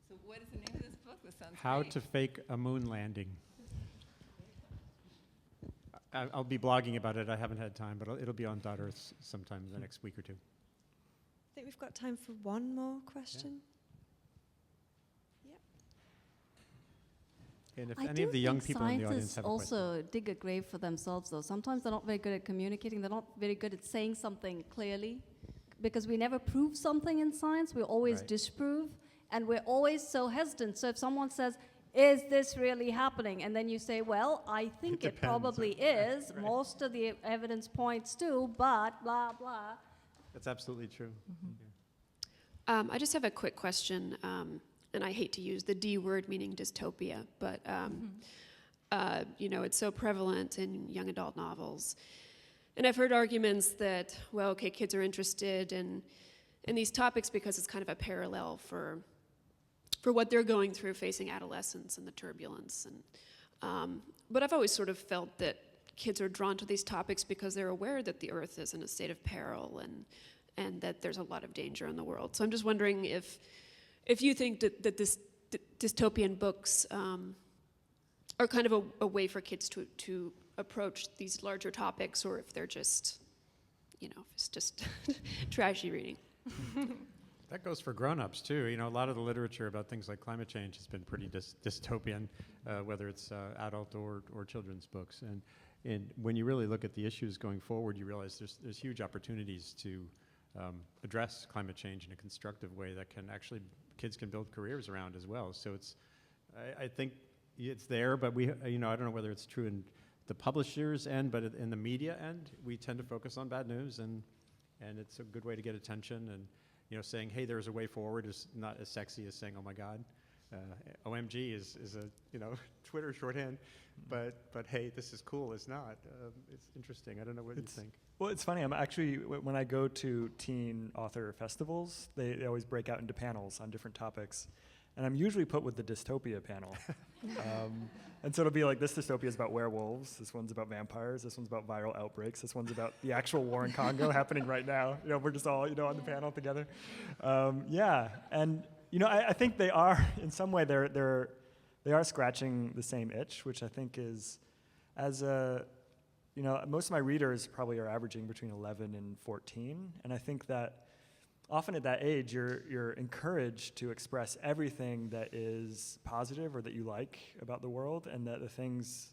So what is the name of this book? This sounds How great. to Fake a Moon Landing. I'll be blogging about it. I haven't had time, but it'll be on .earth sometime in the next week or two. I think we've got time for one more question. And if I any of the young people in the audience scientists have a question. also dig a grave for themselves, though. Sometimes they're not very good at communicating. They're not very good at saying something clearly, because we never prove something in science. We always disprove, and we're always so hesitant. So if someone says, "Is this really happening?" and then you say, "Well, I think it probably is. Most of the evidence points to, but blah blah." That's absolutely true. I just have a quick question. And I hate to use the D word, meaning dystopia, but you know, it's so prevalent in young adult novels. And I've heard arguments that, well, okay, kids are interested in these topics because it's kind of a parallel for what they're going through, facing adolescence and the turbulence. And but I've always sort of felt that kids are drawn to these topics because they're aware that the Earth is in a state of peril and that there's a lot of danger in the world. So I'm just wondering if you think that this dystopian books are kind of a way for kids to approach these larger topics, or if they're just, you know, it's just trashy reading. That goes for grown-ups too. You know, a lot of the literature about things like climate change has been pretty dystopian, whether it's adult or children's books. And when you really look at the issues going forward, you realize there's huge opportunities to address climate change in a constructive way that can actually, kids can build careers around as well. So I think it's there, but you know, I don't know whether it's true in the publisher's end, but in the media end, we tend to focus on bad news, and it's a good way to get attention. And you know, saying, hey, there's a way forward is not as sexy as saying, oh my God. OMG is a, you know, Twitter shorthand, but hey, this is cool. It's not. It's interesting. I don't know what you think. Well, it's funny. I'm actually, when I go to teen author festivals, they always break out into panels on different topics. And I'm usually put with the dystopia panel. And so it'll be like, this dystopia is about werewolves. This one's about vampires. This one's about viral outbreaks. This one's about the actual war in Congo happening right now. You know, we're just all, you know, on the panel together. Yeah. And, you know, I think they are, in some way, they are scratching the same itch, which I think is, as a, you know, most of my readers probably are averaging between 11 and 14. And I think that often at that age, you're encouraged to express everything that is positive or that you like about the world, and that the things,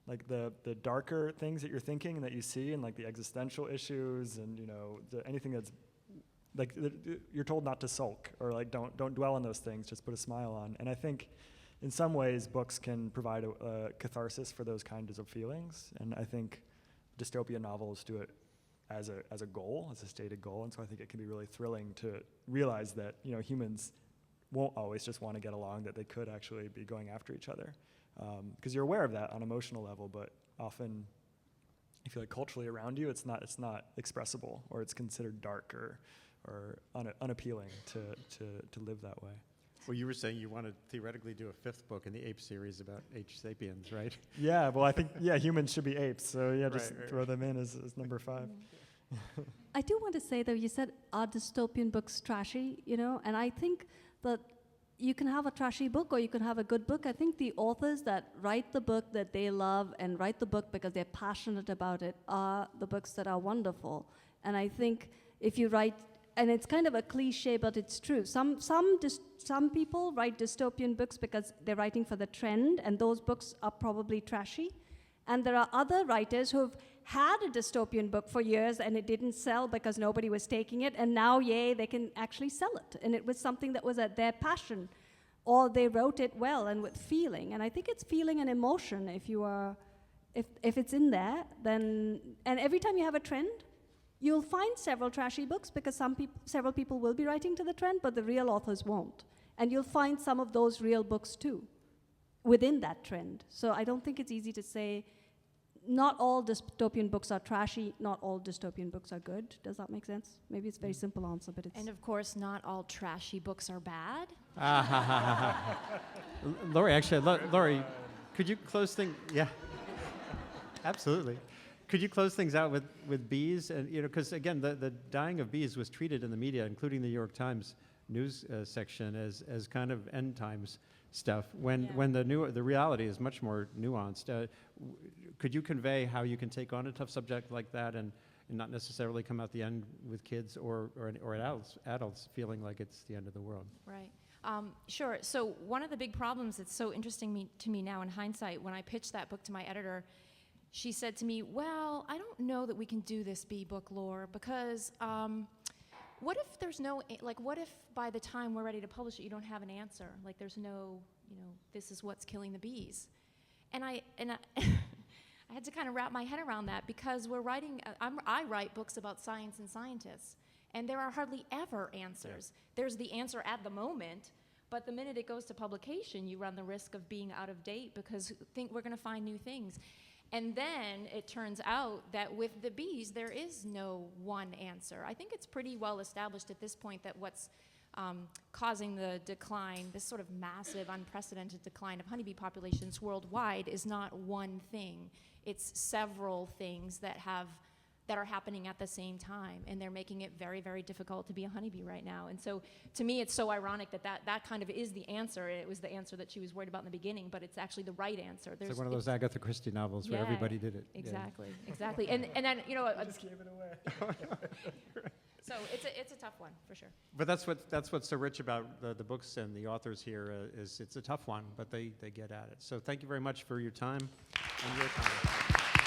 like the darker things that you're thinking and that you see, and like the existential issues, and you know, anything that's like, you're told not to sulk, or like don't dwell on those things, just put a smile on. And I think in some ways books can provide a catharsis for those kinds of feelings, and I think dystopian novels do it as a goal, as a stated goal. And so I think it can be really thrilling to realize that, you know, humans won't always just want to get along, that they could actually be going after each other. Because you're aware of that on an emotional level, but often I feel like culturally around you, it's not expressible, or it's considered dark or unappealing to live that way. Well, you were saying you want to theoretically do a 5th book in the ape series about H. sapiens, right? Yeah, well, I think, humans should be apes. So, yeah, just Right. throw them in as number 5. I do want to say, though, you said, are dystopian books trashy, And I think that you can have a trashy book or you can have a good book. I think the authors that write the book that they love and write the book because they're passionate about it are the books that are wonderful. And I think if you write, and it's kind of a cliche, but it's true. Some people write dystopian books because they're writing for the trend, and those books are probably trashy. And there are other writers who've had a dystopian book for years and it didn't sell because nobody was taking it, and now, yay, they can actually sell it. And it was something that was their passion, or they wrote it well and with feeling. And I think it's feeling and emotion if it's in there, then, and every time you have a trend, you'll find several trashy books because several people will be writing to the trend, but the real authors won't. And you'll find some of those real books too within that trend. So I don't think it's easy to say not all dystopian books are trashy, not all dystopian books are good. Does that make sense? Maybe it's a very simple answer, but it's... And of course, not all trashy books are bad. Laurie, actually, Laurie, could you close things? Yeah, absolutely. Could you close things out with bees? And because again, the dying of bees was treated in the media, including the New York Times news section, as kind of end times stuff. When the reality is much more nuanced. Could you convey how you can take on a tough subject like that and not necessarily come out the end with kids or adults feeling like it's the end of the world? Right. Sure. So one of the big problems that's so interesting to me now in hindsight, when I pitched that book to my editor, she said to me, well, I don't know that we can do this bee book, Laura, because what if there's no, what if by the time we're ready to publish it, you don't have an answer? Like there's no, this is what's killing the bees. And I I had to kind of wrap my head around that because we're writing, I write books about science and scientists, and there are hardly ever answers. Yeah. There's the answer at the moment, but the minute it goes to publication, you run the risk of being out of date because we're going to find new things. And then it turns out that with the bees, there is no one answer. I think it's pretty well established at this point that what's causing the decline, this sort of massive, unprecedented decline of honeybee populations worldwide is not one thing. It's several things that are happening at the same time, and they're making it very, very difficult to be a honeybee right now. And so to me, it's so ironic that kind of is the answer. It was the answer that she was worried about in the beginning, but it's actually the right answer. It's like one of those Agatha Christie novels where everybody did it. Exactly, exactly. And then, I just gave it away. So it's a tough one, for sure. But that's what's so rich about the books and the authors here is it's a tough one, but they get at it. So thank you very much for your time and your time.